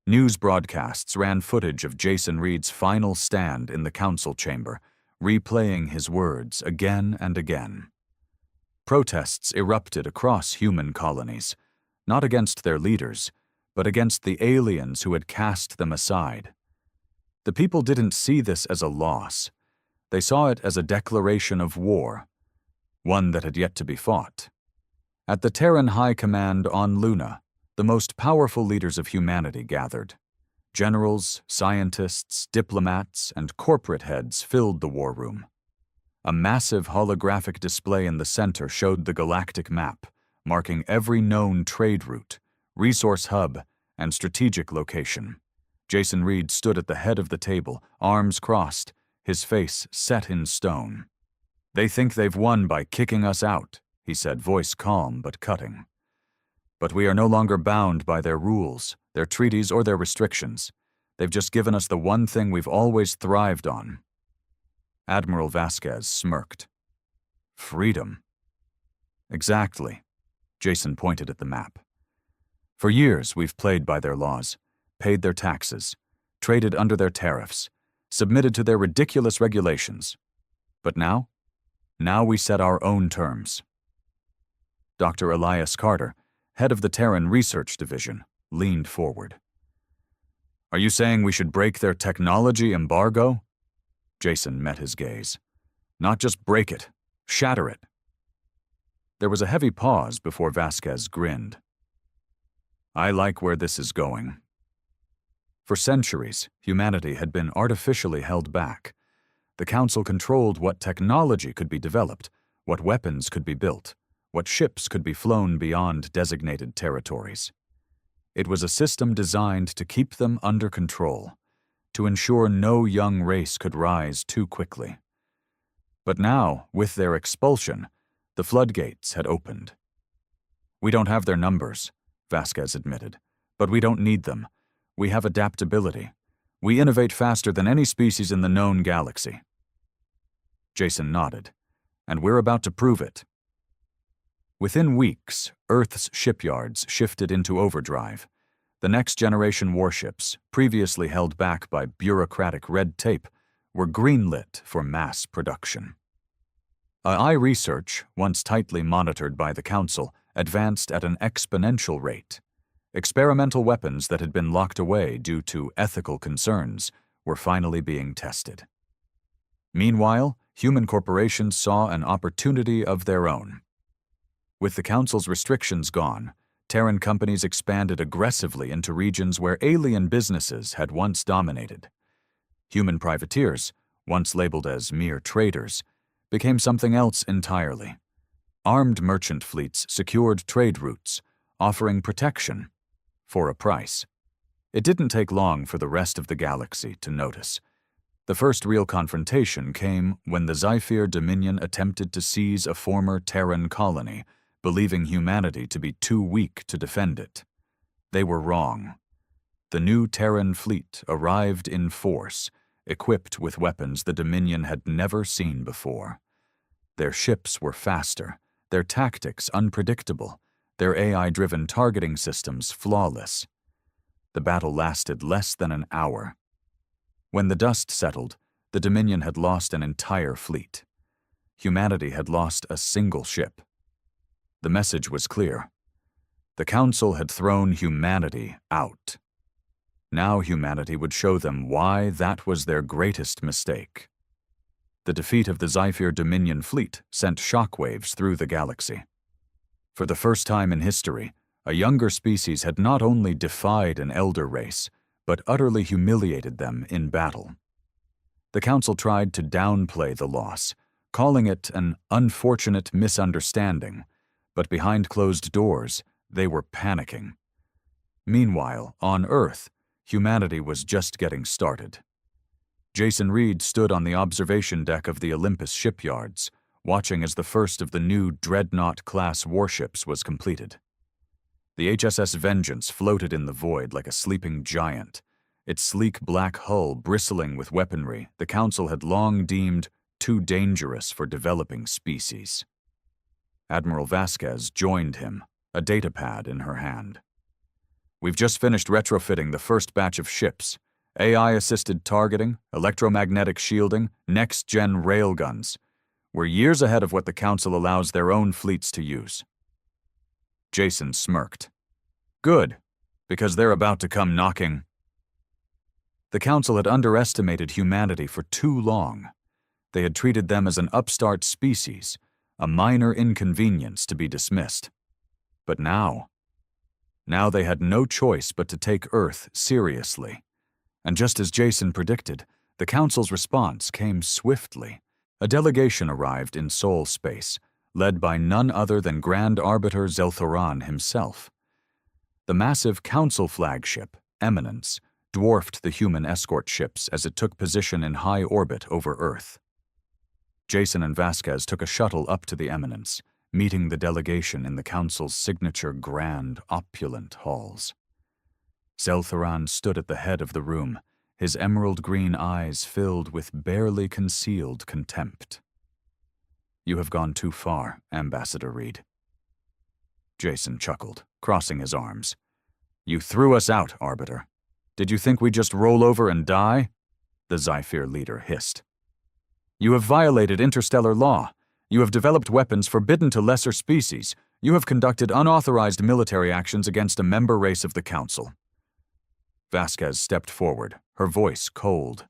News broadcasts ran footage of Jason Reed's final stand in the council chamber, replaying his words again and again. Protests erupted across human colonies, not against their leaders, but against the aliens who had cast them aside. The people didn't see this as a loss. They saw it as a declaration of war, one that had yet to be fought. At the Terran High Command on Luna, the most powerful leaders of humanity gathered. Generals, scientists, diplomats, and corporate heads filled the war room. A massive holographic display in the center showed the galactic map, marking every known trade route, resource hub, and strategic location. Jason Reed stood at the head of the table, arms crossed, his face set in stone. "They think they've won by kicking us out," he said, voice calm but cutting. "But we are no longer bound by their rules, their treaties, or their restrictions. They've just given us the one thing we've always thrived on." Admiral Vasquez smirked. "Freedom." "Exactly." Jason pointed at the map. "For years, we've played by their laws, paid their taxes, traded under their tariffs, submitted to their ridiculous regulations. But now we set our own terms." Dr. Elias Carter, head of the Terran Research Division, leaned forward. "Are you saying we should break their technology embargo?" Jason met his gaze. "Not just break it, shatter it." There was a heavy pause before Vasquez grinned. "I like where this is going." For centuries, humanity had been artificially held back. The Council controlled what technology could be developed, what weapons could be built, what ships could be flown beyond designated territories. It was a system designed to keep them under control, to ensure no young race could rise too quickly. But now, with their expulsion, the floodgates had opened. "We don't have their numbers," Vasquez admitted, "but we don't need them. We have adaptability. We innovate faster than any species in the known galaxy." Jason nodded. "And we're about to prove it." Within weeks, Earth's shipyards shifted into overdrive. The next-generation warships, previously held back by bureaucratic red tape, were greenlit for mass production. AI research, once tightly monitored by the Council, advanced at an exponential rate. Experimental weapons that had been locked away due to ethical concerns were finally being tested. Meanwhile, human corporations saw an opportunity of their own. With the Council's restrictions gone, Terran companies expanded aggressively into regions where alien businesses had once dominated. Human privateers, once labeled as mere traders, became something else entirely. Armed merchant fleets secured trade routes, offering protection for a price. It didn't take long for the rest of the galaxy to notice. The first real confrontation came when the Zephyr Dominion attempted to seize a former Terran colony, believing humanity to be too weak to defend it. They were wrong. The new Terran fleet arrived in force, equipped with weapons the Dominion had never seen before. Their ships were faster, their tactics unpredictable, their AI-driven targeting systems flawless. The battle lasted less than an hour. When the dust settled, the Dominion had lost an entire fleet. Humanity had lost a single ship. The message was clear. The Council had thrown humanity out. Now humanity would show them why that was their greatest mistake. The defeat of the Zephyr Dominion fleet sent shockwaves through the galaxy. For the first time in history, a younger species had not only defied an elder race, but utterly humiliated them in battle. The Council tried to downplay the loss, calling it an unfortunate misunderstanding, but behind closed doors, they were panicking. Meanwhile, on Earth, humanity was just getting started. Jason Reed stood on the observation deck of the Olympus shipyards, watching as the first of the new Dreadnought-class warships was completed. The HSS Vengeance floated in the void like a sleeping giant, its sleek black hull bristling with weaponry the Council had long deemed too dangerous for developing species. Admiral Vasquez joined him, a datapad in her hand. "We've just finished retrofitting the first batch of ships. AI-assisted targeting, electromagnetic shielding, next-gen railguns. We're years ahead of what the Council allows their own fleets to use." Jason smirked. "Good, because they're about to come knocking." The Council had underestimated humanity for too long. They had treated them as an upstart species, a minor inconvenience to be dismissed. But now they had no choice but to take Earth seriously. And just as Jason predicted, the Council's response came swiftly. A delegation arrived in Sol space, led by none other than Grand Arbiter Zelthoran himself. The massive Council flagship, Eminence, dwarfed the human escort ships as it took position in high orbit over Earth. Jason and Vasquez took a shuttle up to the Eminence, meeting the delegation in the Council's signature grand, opulent halls. Zelthoran stood at the head of the room, his emerald-green eyes filled with barely concealed contempt. "You have gone too far, Ambassador Reed." Jason chuckled, crossing his arms. "You threw us out, Arbiter. Did you think we'd just roll over and die?" the Zephyr leader hissed. "You have violated interstellar law. You have developed weapons forbidden to lesser species. You have conducted unauthorized military actions against a member race of the Council." Vasquez stepped forward, her voice cold.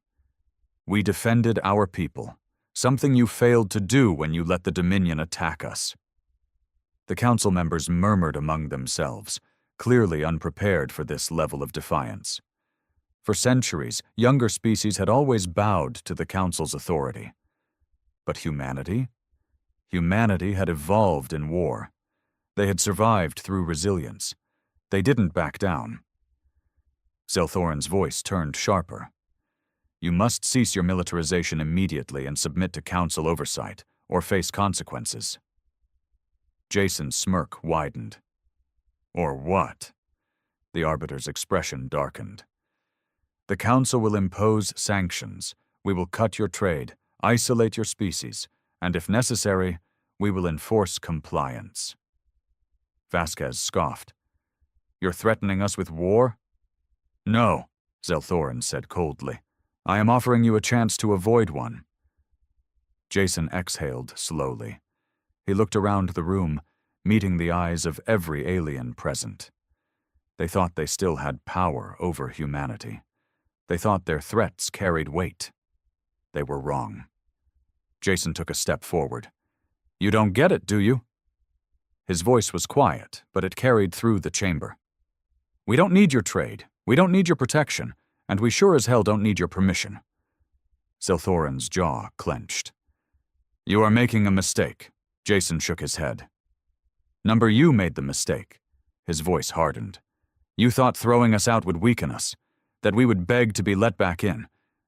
"We defended our people, something you failed to do when you let the Dominion attack us." The Council members murmured among themselves, clearly unprepared for this level of defiance. For centuries, younger species had always bowed to the Council's authority. But humanity? Humanity had evolved in war. They had survived through resilience. They didn't back down. Zelthorin's voice turned sharper. You must cease your militarization immediately and submit to Council oversight, or face consequences. Jason's smirk widened. Or what? The Arbiter's expression darkened. The Council will impose sanctions. We will cut your trade, isolate your species, and if necessary, we will enforce compliance. Vasquez scoffed. You're threatening us with war? No, Zelthorin said coldly. I am offering you a chance to avoid one. Jason exhaled slowly. He looked around the room, meeting the eyes of every alien present. They thought they still had power over humanity. They thought their threats carried weight. They were wrong. Jason took a step forward. You don't get it, do you? His voice was quiet, but it carried through the chamber. We don't need your trade. We don't need your protection. And we sure as hell don't need your permission. Zelthorin's jaw clenched. You are making a mistake. Jason shook his head. Number you made the mistake. His voice hardened. You thought throwing us out would weaken us, that we would beg to be let back in,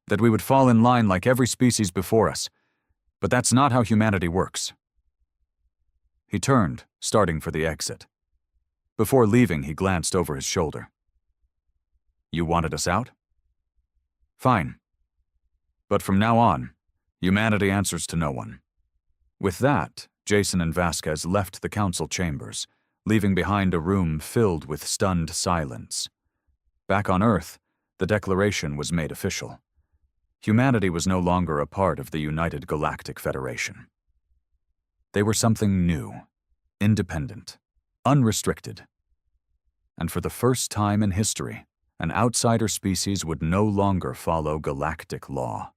that we would fall in line like every species before us. But that's not how humanity works. He turned, starting for the exit. Before leaving, he glanced over his shoulder. You wanted us out? Fine. But from now on, humanity answers to no one. With that, Jason and Vasquez left the council chambers, leaving behind a room filled with stunned silence. Back on Earth, the declaration was made official. Humanity was no longer a part of the United Galactic Federation. They were something new, independent, unrestricted. And for the first time in history, an outsider species would no longer follow galactic law.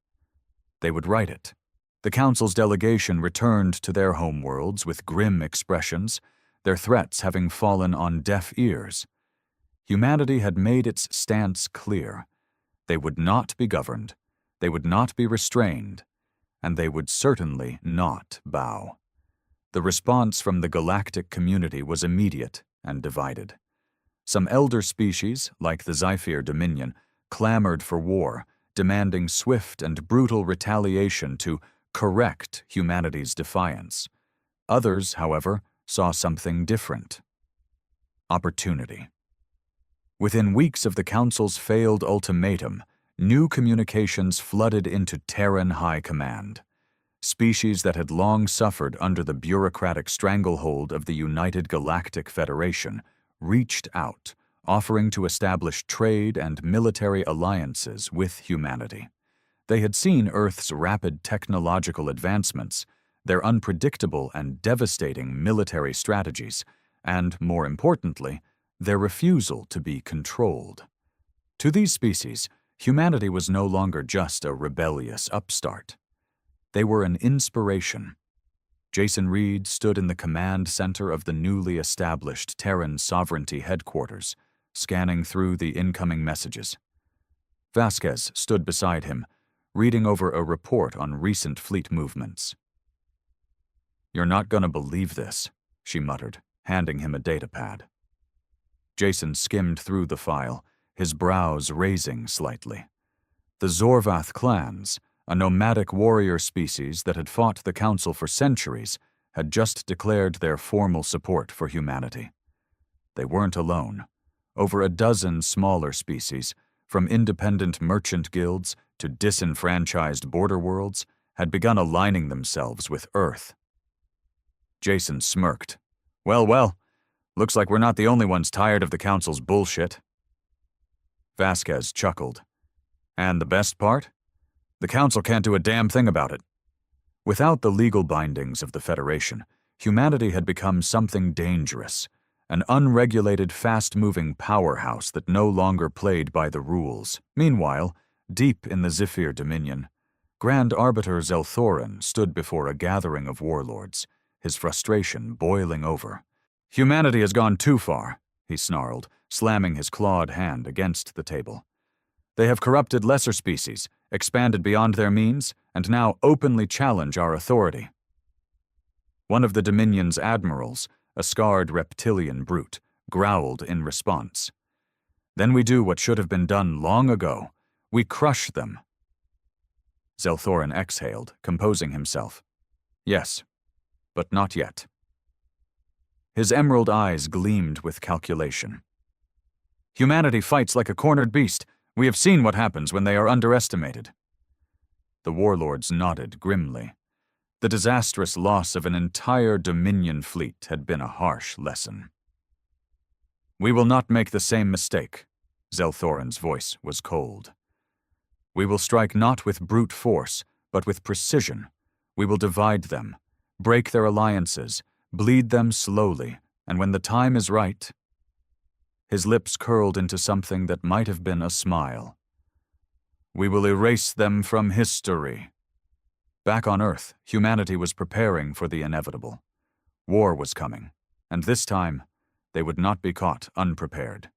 They would write it. The Council's delegation returned to their homeworlds with grim expressions, their threats having fallen on deaf ears. Humanity had made its stance clear. They would not be governed, they would not be restrained, and they would certainly not bow. The response from the galactic community was immediate and divided. Some elder species, like the Zephyr Dominion, clamored for war, demanding swift and brutal retaliation to correct humanity's defiance. Others, however, saw something different. Opportunity. Within weeks of the Council's failed ultimatum, new communications flooded into Terran High Command. Species that had long suffered under the bureaucratic stranglehold of the United Galactic Federation reached out, offering to establish trade and military alliances with humanity. They had seen Earth's rapid technological advancements, their unpredictable and devastating military strategies, and, more importantly, their refusal to be controlled. To these species, humanity was no longer just a rebellious upstart. They were an inspiration. Jason Reed stood in the command center of the newly established Terran Sovereignty Headquarters, scanning through the incoming messages. Vasquez stood beside him, reading over a report on recent fleet movements. You're not gonna believe this, she muttered, handing him a datapad. Jason skimmed through the file, his brows raising slightly. The Zorvath clans, a nomadic warrior species that had fought the Council for centuries, had just declared their formal support for humanity. They weren't alone. Over a dozen smaller species, from independent merchant guilds to disenfranchised border worlds, had begun aligning themselves with Earth. Jason smirked. Well, looks like we're not the only ones tired of the Council's bullshit. Vasquez chuckled. And the best part? The Council can't do a damn thing about it. Without the legal bindings of the Federation, humanity had become something dangerous, an unregulated, fast-moving powerhouse that no longer played by the rules. Meanwhile, deep in the Zephyr Dominion, Grand Arbiter Zelthorin stood before a gathering of warlords, his frustration boiling over. Humanity has gone too far, he snarled, slamming his clawed hand against the table. They have corrupted lesser species, expanded beyond their means, and now openly challenge our authority. One of the Dominion's admirals, a scarred reptilian brute, growled in response. Then we do what should have been done long ago. We crush them. Zelthorin exhaled, composing himself. Yes, but not yet. His emerald eyes gleamed with calculation. Humanity fights like a cornered beast. We have seen what happens when they are underestimated. The warlords nodded grimly. The disastrous loss of an entire Dominion fleet had been a harsh lesson. We will not make the same mistake. Zelthorin's voice was cold. We will strike not with brute force, but with precision. We will divide them, break their alliances, bleed them slowly, and when the time is right... His lips curled into something that might have been a smile. We will erase them from history. Back on Earth, humanity was preparing for the inevitable. War was coming, and this time, they would not be caught unprepared.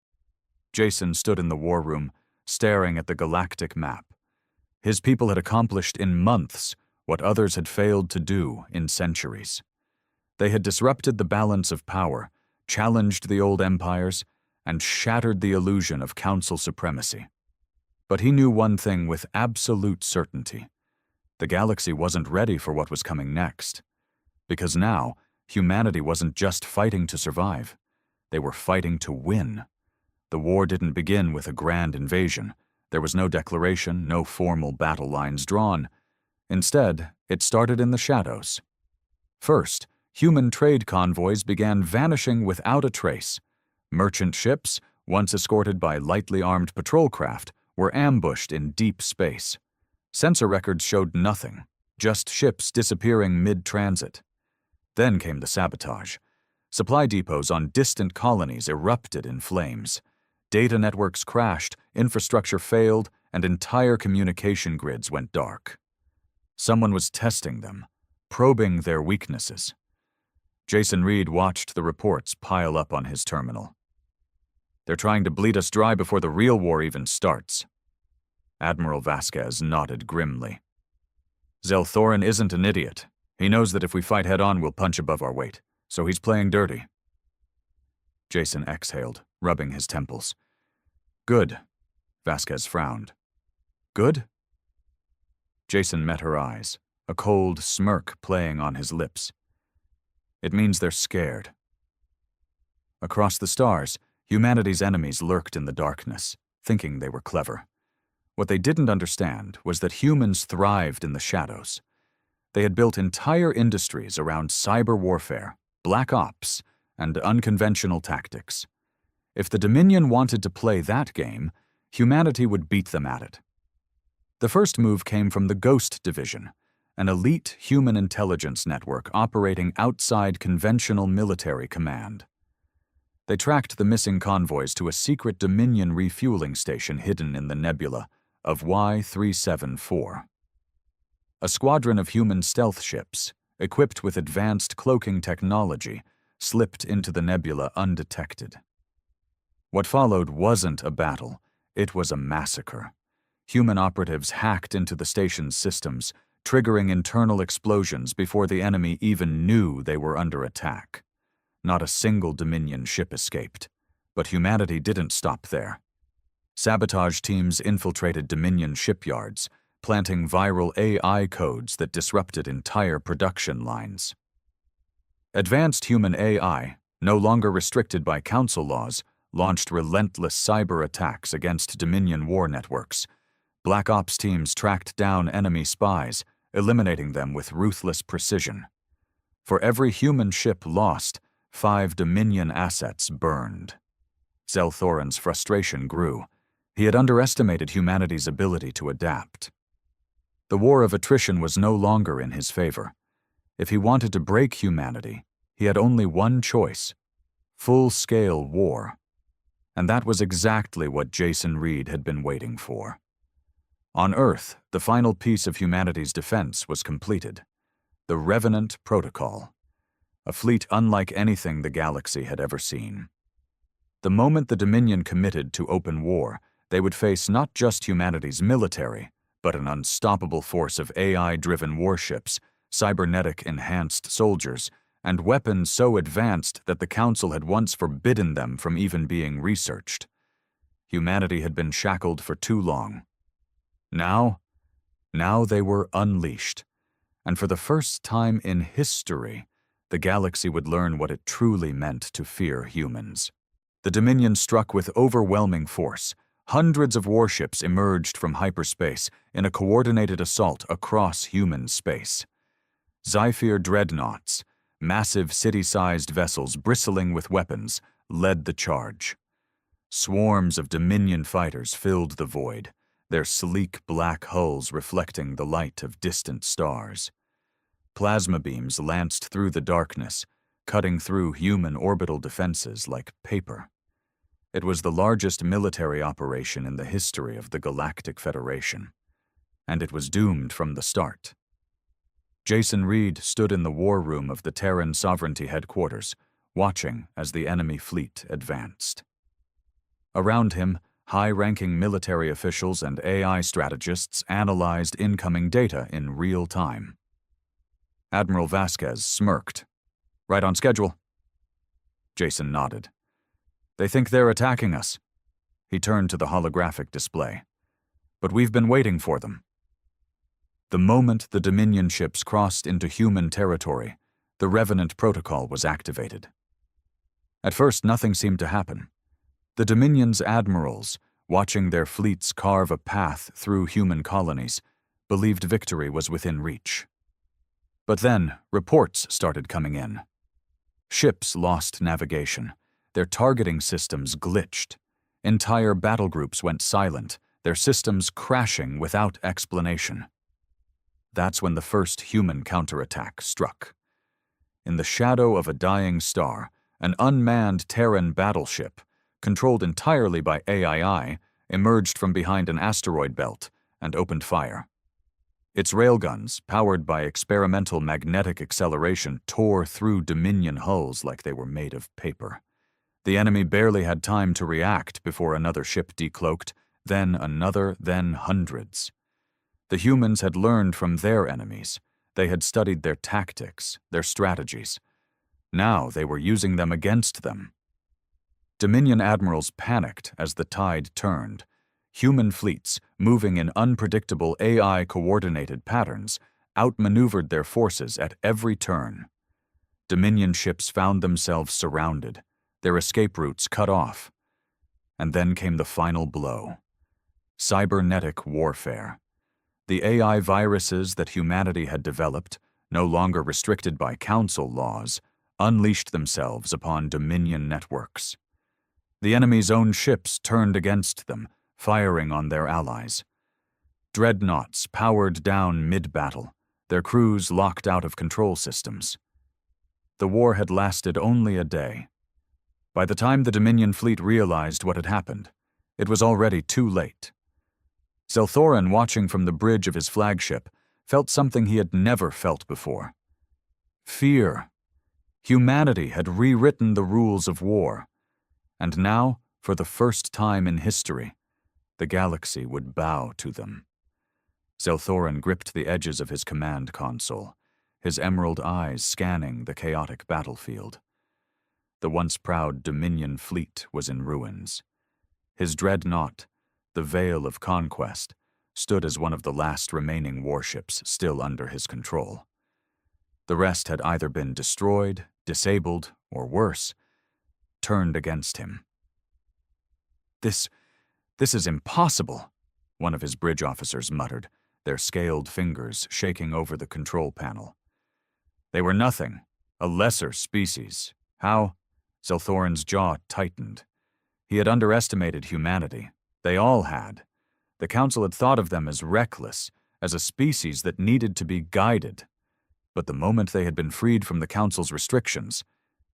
Jason stood in the war room, staring at the galactic map. His people had accomplished in months what others had failed to do in centuries. They had disrupted the balance of power, challenged the old empires, and shattered the illusion of council supremacy. But he knew one thing with absolute certainty. The galaxy wasn't ready for what was coming next. Because now, humanity wasn't just fighting to survive. They were fighting to win. The war didn't begin with a grand invasion. There was no declaration, no formal battle lines drawn. Instead, it started in the shadows. First, human trade convoys began vanishing without a trace. Merchant ships, once escorted by lightly armed patrol craft, were ambushed in deep space. Sensor records showed nothing, just ships disappearing mid-transit. Then came the sabotage. Supply depots on distant colonies erupted in flames. Data networks crashed, infrastructure failed, and entire communication grids went dark. Someone was testing them, probing their weaknesses. Jason Reed watched the reports pile up on his terminal. They're trying to bleed us dry before the real war even starts. Admiral Vasquez nodded grimly. Zelthorin isn't an idiot. He knows that if we fight head-on, we'll punch above our weight, so he's playing dirty. Jason exhaled, rubbing his temples. Good. Vasquez frowned. Good? Jason met her eyes, a cold smirk playing on his lips. It means they're scared. Across the stars, humanity's enemies lurked in the darkness, thinking they were clever. What they didn't understand was that humans thrived in the shadows. They had built entire industries around cyber warfare, black ops, and unconventional tactics. If the Dominion wanted to play that game, humanity would beat them at it. The first move came from the Ghost Division, an elite human intelligence network operating outside conventional military command. They tracked the missing convoys to a secret Dominion refueling station hidden in the nebula of Y-374. A squadron of human stealth ships, equipped with advanced cloaking technology, slipped into the nebula undetected. What followed wasn't a battle, it was a massacre. Human operatives hacked into the station's systems, triggering internal explosions before the enemy even knew they were under attack. Not a single Dominion ship escaped, but humanity didn't stop there. Sabotage teams infiltrated Dominion shipyards, planting viral AI codes that disrupted entire production lines. Advanced human AI, no longer restricted by council laws, launched relentless cyber attacks against Dominion war networks. Black Ops teams tracked down enemy spies, eliminating them with ruthless precision. For every human ship lost, 5 Dominion assets burned. Zelthorin's frustration grew. He had underestimated humanity's ability to adapt. The war of attrition was no longer in his favor. If he wanted to break humanity, he had only one choice: full-scale war. And that was exactly what Jason Reed had been waiting for. On Earth, the final piece of humanity's defense was completed: the Revenant Protocol, a fleet unlike anything the galaxy had ever seen. The moment the Dominion committed to open war, they would face not just humanity's military, but an unstoppable force of AI-driven warships, cybernetic-enhanced soldiers, and weapons so advanced that the Council had once forbidden them from even being researched. Humanity had been shackled for too long. Now they were unleashed, and for the first time in history, the galaxy would learn what it truly meant to fear humans. The Dominion struck with overwhelming force. Hundreds of warships emerged from hyperspace in a coordinated assault across human space. Zephyr dreadnoughts, massive city-sized vessels bristling with weapons, led the charge. Swarms of Dominion fighters filled the void, their sleek black hulls reflecting the light of distant stars. Plasma beams lanced through the darkness, cutting through human orbital defenses like paper. It was the largest military operation in the history of the Galactic Federation, and it was doomed from the start. Jason Reed stood in the war room of the Terran Sovereignty headquarters, watching as the enemy fleet advanced. Around him, high-ranking military officials and AI strategists analyzed incoming data in real time. Admiral Vasquez smirked. "Right on schedule." Jason nodded. "They think they're attacking us." He turned to the holographic display. "But we've been waiting for them." The moment the Dominion ships crossed into human territory, the Revenant Protocol was activated. At first, nothing seemed to happen. The Dominion's admirals, watching their fleets carve a path through human colonies, believed victory was within reach. But then, reports started coming in. Ships lost navigation. Their targeting systems glitched. Entire battle groups went silent, their systems crashing without explanation. That's when the first human counterattack struck. In the shadow of a dying star, an unmanned Terran battleship, controlled entirely by AII, emerged from behind an asteroid belt and opened fire. Its railguns, powered by experimental magnetic acceleration, tore through Dominion hulls like they were made of paper. The enemy barely had time to react before another ship decloaked, then another, then hundreds. The humans had learned from their enemies. They had studied their tactics, their strategies. Now they were using them against them. Dominion admirals panicked as the tide turned. Human fleets, moving in unpredictable AI-coordinated patterns, outmaneuvered their forces at every turn. Dominion ships found themselves surrounded, their escape routes cut off. And then came the final blow. Cybernetic warfare. The AI viruses that humanity had developed, no longer restricted by Council laws, unleashed themselves upon Dominion networks. The enemy's own ships turned against them, firing on their allies. Dreadnoughts powered down mid-battle, their crews locked out of control systems. The war had lasted only a day. By the time the Dominion fleet realized what had happened, it was already too late. Zelthorin, watching from the bridge of his flagship, felt something he had never felt before. Fear. Humanity had rewritten the rules of war. And now, for the first time in history, the galaxy would bow to them. Zelthorin gripped the edges of his command console, his emerald eyes scanning the chaotic battlefield. The once proud Dominion fleet was in ruins. His dreadnought, the Veil of Conquest, stood as one of the last remaining warships still under his control. The rest had either been destroyed, disabled, or worse, turned against him. This is impossible," one of his bridge officers muttered, their scaled fingers shaking over the control panel. "They were nothing, a lesser species. How?" Zelthorin's jaw tightened. He had underestimated humanity. They all had. The Council had thought of them as reckless, as a species that needed to be guided. But the moment they had been freed from the Council's restrictions,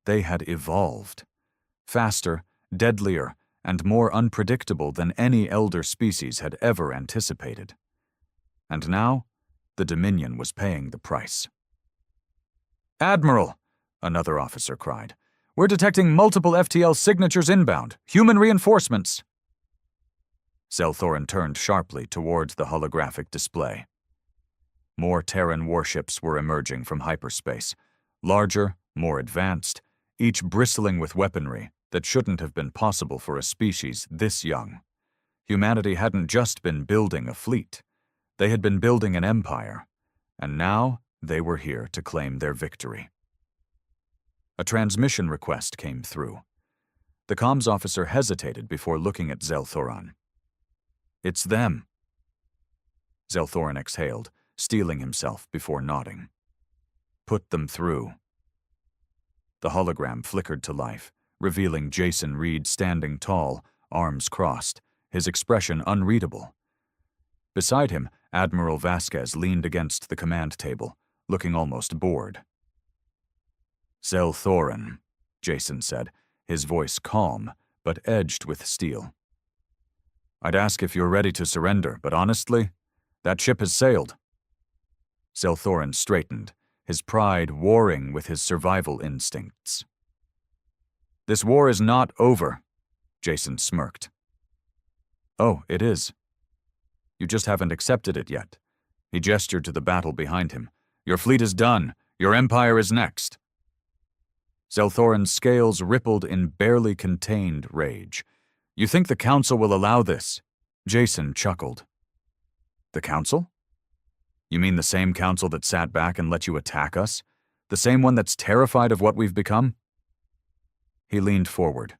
they had evolved. Faster, deadlier, and more unpredictable than any elder species had ever anticipated. And now, the Dominion was paying the price. "Admiral," another officer cried, "we're detecting multiple FTL signatures inbound, human reinforcements." Zelthorin turned sharply towards the holographic display. More Terran warships were emerging from hyperspace, larger, more advanced, each bristling with weaponry that shouldn't have been possible for a species this young. Humanity hadn't just been building a fleet. They had been building an empire, and now they were here to claim their victory. A transmission request came through. The comms officer hesitated before looking at Zelthorin. "It's them." Zelthorin exhaled, steeling himself before nodding. "Put them through." The hologram flickered to life, revealing Jason Reed standing tall, arms crossed, his expression unreadable. Beside him, Admiral Vasquez leaned against the command table, looking almost bored. "Zelthorin," Jason said, his voice calm, but edged with steel. "I'd ask if you're ready to surrender, but honestly, that ship has sailed." Zelthorin straightened, his pride warring with his survival instincts. "This war is not over," Jason smirked. "Oh, it is. You just haven't accepted it yet." He gestured to the battle behind him. "Your fleet is done. Your empire is next." Zelthorin's scales rippled in barely contained rage. "You think the Council will allow this?" Jason chuckled. "The Council? You mean the same Council that sat back and let you attack us? The same one that's terrified of what we've become?" He leaned forward.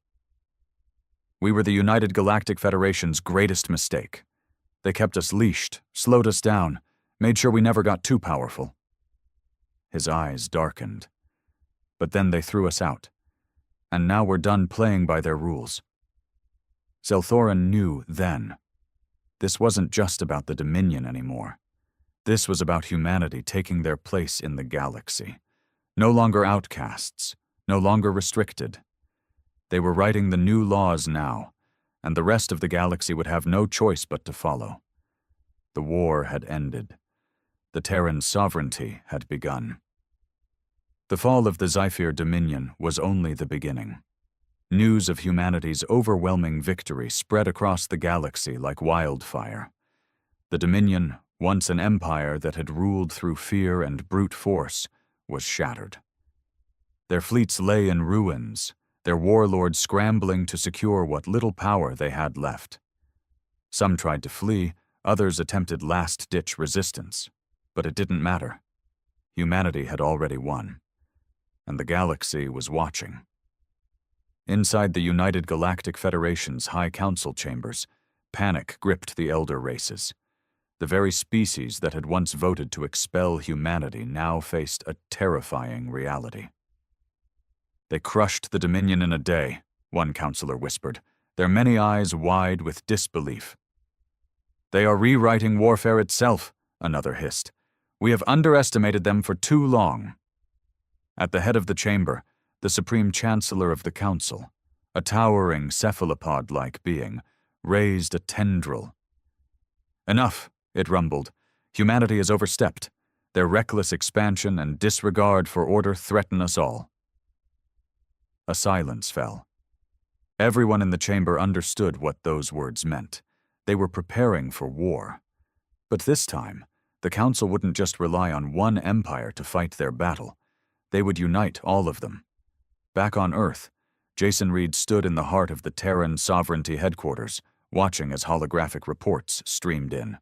"We were the United Galactic Federation's greatest mistake. They kept us leashed, slowed us down, made sure we never got too powerful." His eyes darkened. "But then they threw us out. And now we're done playing by their rules." Zelthorin knew then. This wasn't just about the Dominion anymore. This was about humanity taking their place in the galaxy. No longer outcasts, no longer restricted. They were writing the new laws now, and the rest of the galaxy would have no choice but to follow. The war had ended. The Terran sovereignty had begun. The fall of the Zephyr Dominion was only the beginning. News of humanity's overwhelming victory spread across the galaxy like wildfire. The Dominion, once an empire that had ruled through fear and brute force, was shattered. Their fleets lay in ruins, their warlords scrambling to secure what little power they had left. Some tried to flee, others attempted last-ditch resistance, but it didn't matter. Humanity had already won, and the galaxy was watching. Inside the United Galactic Federation's High Council chambers, panic gripped the elder races. The very species that had once voted to expel humanity now faced a terrifying reality. "They crushed the Dominion in a day," one counselor whispered, their many eyes wide with disbelief. "They are rewriting warfare itself," another hissed. "We have underestimated them for too long." At the head of the chamber, the Supreme Chancellor of the Council, a towering cephalopod-like being, raised a tendril. "Enough," it rumbled. "Humanity has overstepped. Their reckless expansion and disregard for order threaten us all." A silence fell. Everyone in the chamber understood what those words meant. They were preparing for war. But this time, the Council wouldn't just rely on one empire to fight their battle. They would unite all of them. Back on Earth, Jason Reed stood in the heart of the Terran Sovereignty headquarters, watching as holographic reports streamed in.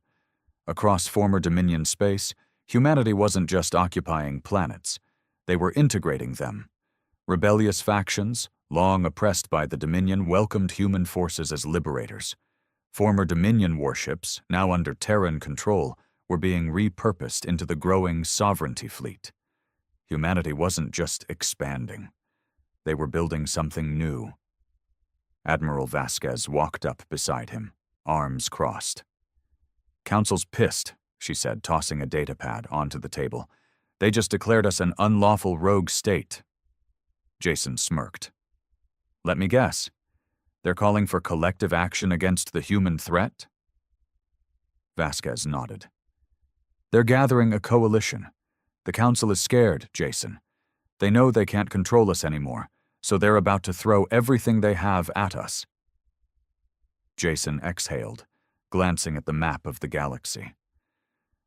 Across former Dominion space, humanity wasn't just occupying planets. They were integrating them. Rebellious factions, long oppressed by the Dominion, welcomed human forces as liberators. Former Dominion warships, now under Terran control, were being repurposed into the growing Sovereignty fleet. Humanity wasn't just expanding. They were building something new. Admiral Vasquez walked up beside him, arms crossed. "Council's pissed," she said, tossing a datapad onto the table. "They just declared us an unlawful rogue state." Jason smirked. "Let me guess. They're calling for collective action against the human threat?" Vasquez nodded. "They're gathering a coalition. The Council is scared, Jason. They know they can't control us anymore, so they're about to throw everything they have at us." Jason exhaled, glancing at the map of the galaxy.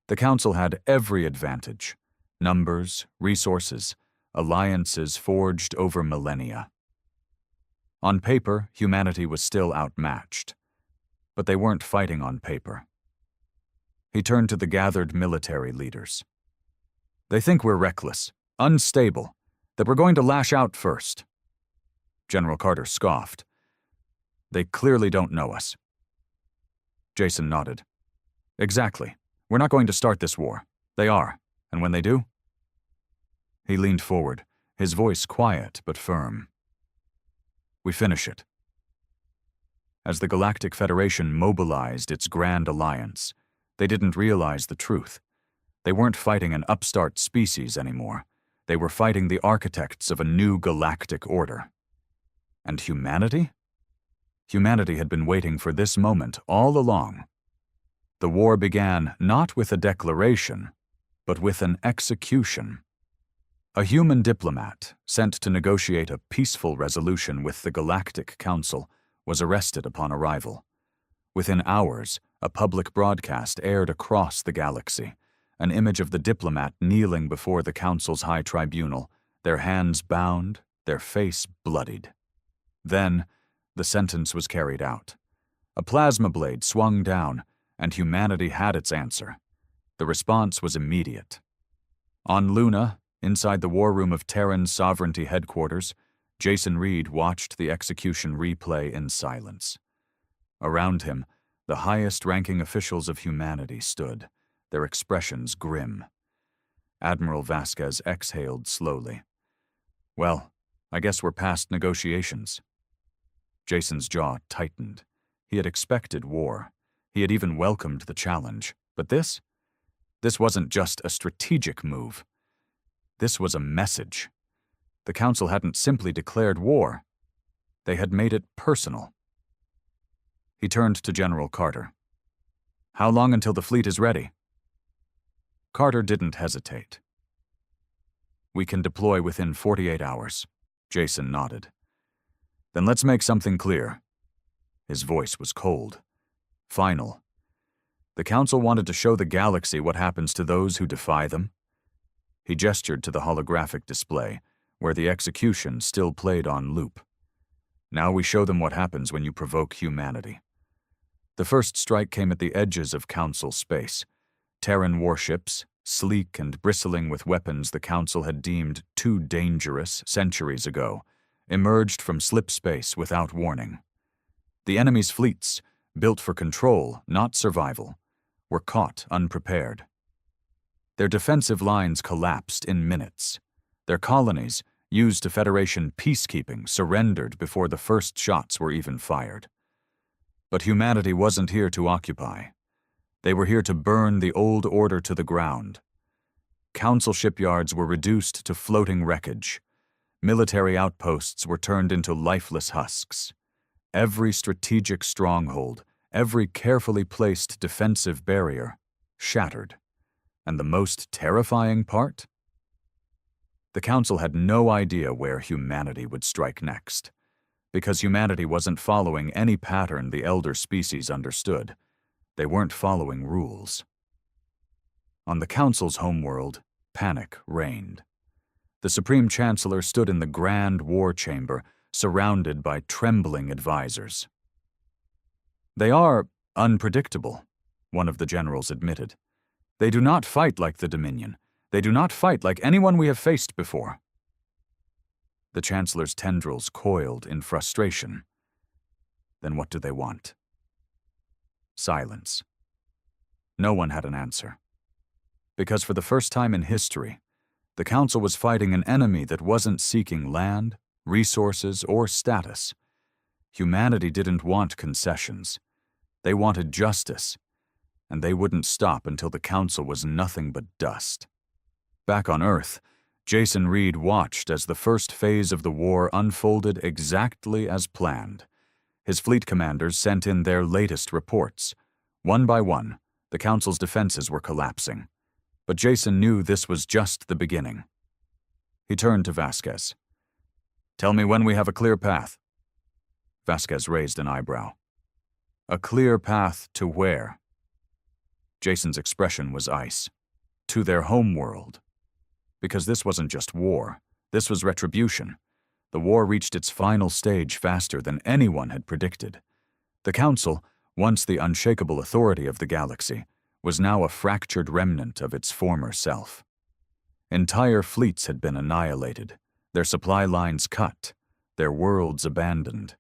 The Council had every advantage: numbers, resources, alliances forged over millennia. On paper, humanity was still outmatched, but they weren't fighting on paper. He turned to the gathered military leaders. They think we're reckless, unstable, that we're going to lash out first. General Carter scoffed. They clearly don't know us. Jason nodded. Exactly. We're not going to start this war. They are, and when they do? He leaned forward, his voice quiet but firm. We finish it. As the Galactic Federation mobilized its grand alliance, they didn't realize the truth. They weren't fighting an upstart species anymore. They were fighting the architects of a new galactic order. And humanity? Humanity had been waiting for this moment all along. The war began not with a declaration, but with an execution. A human diplomat, sent to negotiate a peaceful resolution with the Galactic Council, was arrested upon arrival. Within hours, a public broadcast aired across the galaxy, an image of the diplomat kneeling before the Council's high tribunal, their hands bound, their face bloodied. Then, the sentence was carried out. A plasma blade swung down, and humanity had its answer. The response was immediate. On Luna, inside the war room of Terran's Sovereignty headquarters, Jason Reed watched the execution replay in silence. Around him, the highest-ranking officials of humanity stood, their expressions grim. Admiral Vasquez exhaled slowly. Well, I guess we're past negotiations. Jason's jaw tightened. He had expected war. He had even welcomed the challenge. But this? This wasn't just a strategic move. This was a message. The Council hadn't simply declared war. They had made it personal. He turned to General Carter. How long until the fleet is ready? Carter didn't hesitate. We can deploy within 48 hours. Jason nodded. Then let's make something clear. His voice was cold, final. The Council wanted to show the galaxy what happens to those who defy them. He gestured to the holographic display, where the execution still played on loop. Now we show them what happens when you provoke humanity. The first strike came at the edges of Council space. Terran warships, sleek and bristling with weapons the Council had deemed too dangerous centuries ago, emerged from slip space without warning. The enemy's fleets, built for control, not survival, were caught unprepared. Their defensive lines collapsed in minutes. Their colonies, used to Federation peacekeeping, surrendered before the first shots were even fired. But humanity wasn't here to occupy. They were here to burn the old order to the ground. Council shipyards were reduced to floating wreckage. Military outposts were turned into lifeless husks. Every strategic stronghold, every carefully placed defensive barrier, shattered. And the most terrifying part? The Council had no idea where humanity would strike next, because humanity wasn't following any pattern the elder species understood. They weren't following rules. On the Council's homeworld, panic reigned. The Supreme Chancellor stood in the Grand War Chamber, surrounded by trembling advisors. They are unpredictable, one of the generals admitted. They do not fight like the Dominion. They do not fight like anyone we have faced before. The Chancellor's tendrils coiled in frustration. Then what do they want? Silence. No one had an answer. Because for the first time in history, the Council was fighting an enemy that wasn't seeking land, resources, or status. Humanity didn't want concessions. They wanted justice, and they wouldn't stop until the Council was nothing but dust. Back on Earth, Jason Reed watched as the first phase of the war unfolded exactly as planned. His fleet commanders sent in their latest reports. One by one, the Council's defenses were collapsing. But Jason knew this was just the beginning. He turned to Vasquez. Tell me when we have a clear path. Vasquez raised an eyebrow. A clear path to where? Jason's expression was ice. To their homeworld. Because this wasn't just war. This was retribution. The war reached its final stage faster than anyone had predicted. The Council, once the unshakable authority of the galaxy, was now a fractured remnant of its former self. Entire fleets had been annihilated, their supply lines cut, their worlds abandoned.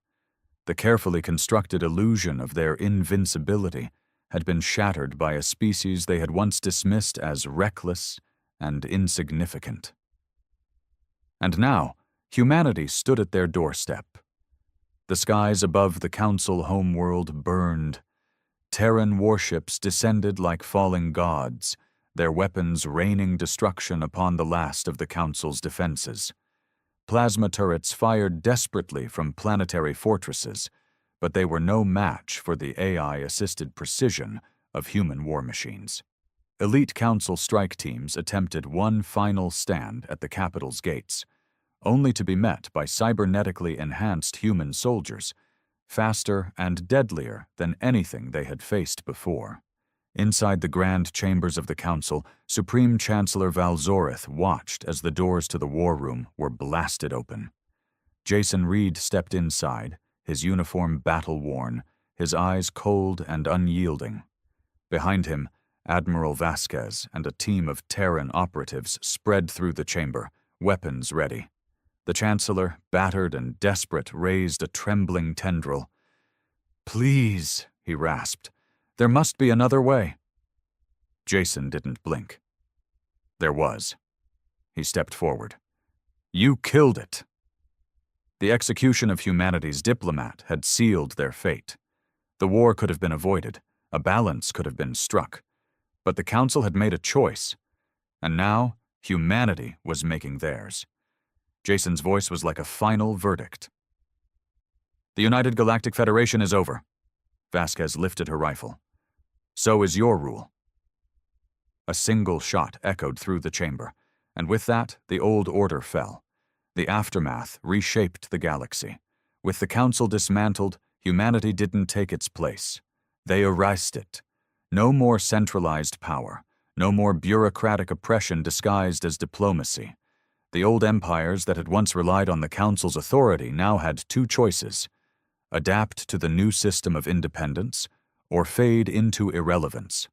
The carefully constructed illusion of their invincibility had been shattered by a species they had once dismissed as reckless and insignificant. And now, humanity stood at their doorstep. The skies above the Council homeworld burned. Terran warships descended like falling gods, their weapons raining destruction upon the last of the Council's defenses. Plasma turrets fired desperately from planetary fortresses, but they were no match for the AI-assisted precision of human war machines. Elite Council strike teams attempted one final stand at the capital's gates, only to be met by cybernetically enhanced human soldiers, faster and deadlier than anything they had faced before. Inside the grand chambers of the Council, Supreme Chancellor Valzorith watched as the doors to the war room were blasted open. Jason Reed stepped inside, his uniform battle-worn, his eyes cold and unyielding. Behind him, Admiral Vasquez and a team of Terran operatives spread through the chamber, weapons ready. The Chancellor, battered and desperate, raised a trembling tendril. "Please," he rasped, "there must be another way." Jason didn't blink. There was. He stepped forward. "You killed it." The execution of humanity's diplomat had sealed their fate. The war could have been avoided, a balance could have been struck, but the Council had made a choice, and now humanity was making theirs. Jason's voice was like a final verdict. "The United Galactic Federation is over." Vasquez lifted her rifle. "So is your rule." A single shot echoed through the chamber, and with that, the old order fell. The aftermath reshaped the galaxy. With the Council dismantled, humanity didn't take its place. They erased it. No more centralized power, no more bureaucratic oppression disguised as diplomacy. The old empires that had once relied on the Council's authority now had two choices: adapt to the new system of independence, or fade into irrelevance.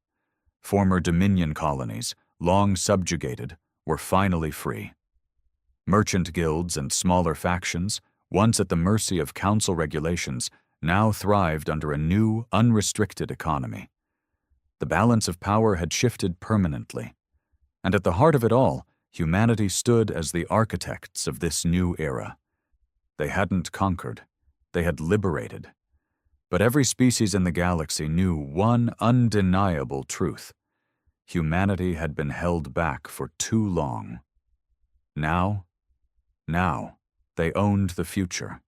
Former Dominion colonies, long subjugated, were finally free. Merchant guilds and smaller factions, once at the mercy of Council regulations, now thrived under a new, unrestricted economy. The balance of power had shifted permanently, and at the heart of it all, humanity stood as the architects of this new era. They hadn't conquered, they had liberated. But every species in the galaxy knew one undeniable truth: humanity had been held back for too long. Now, they owned the future.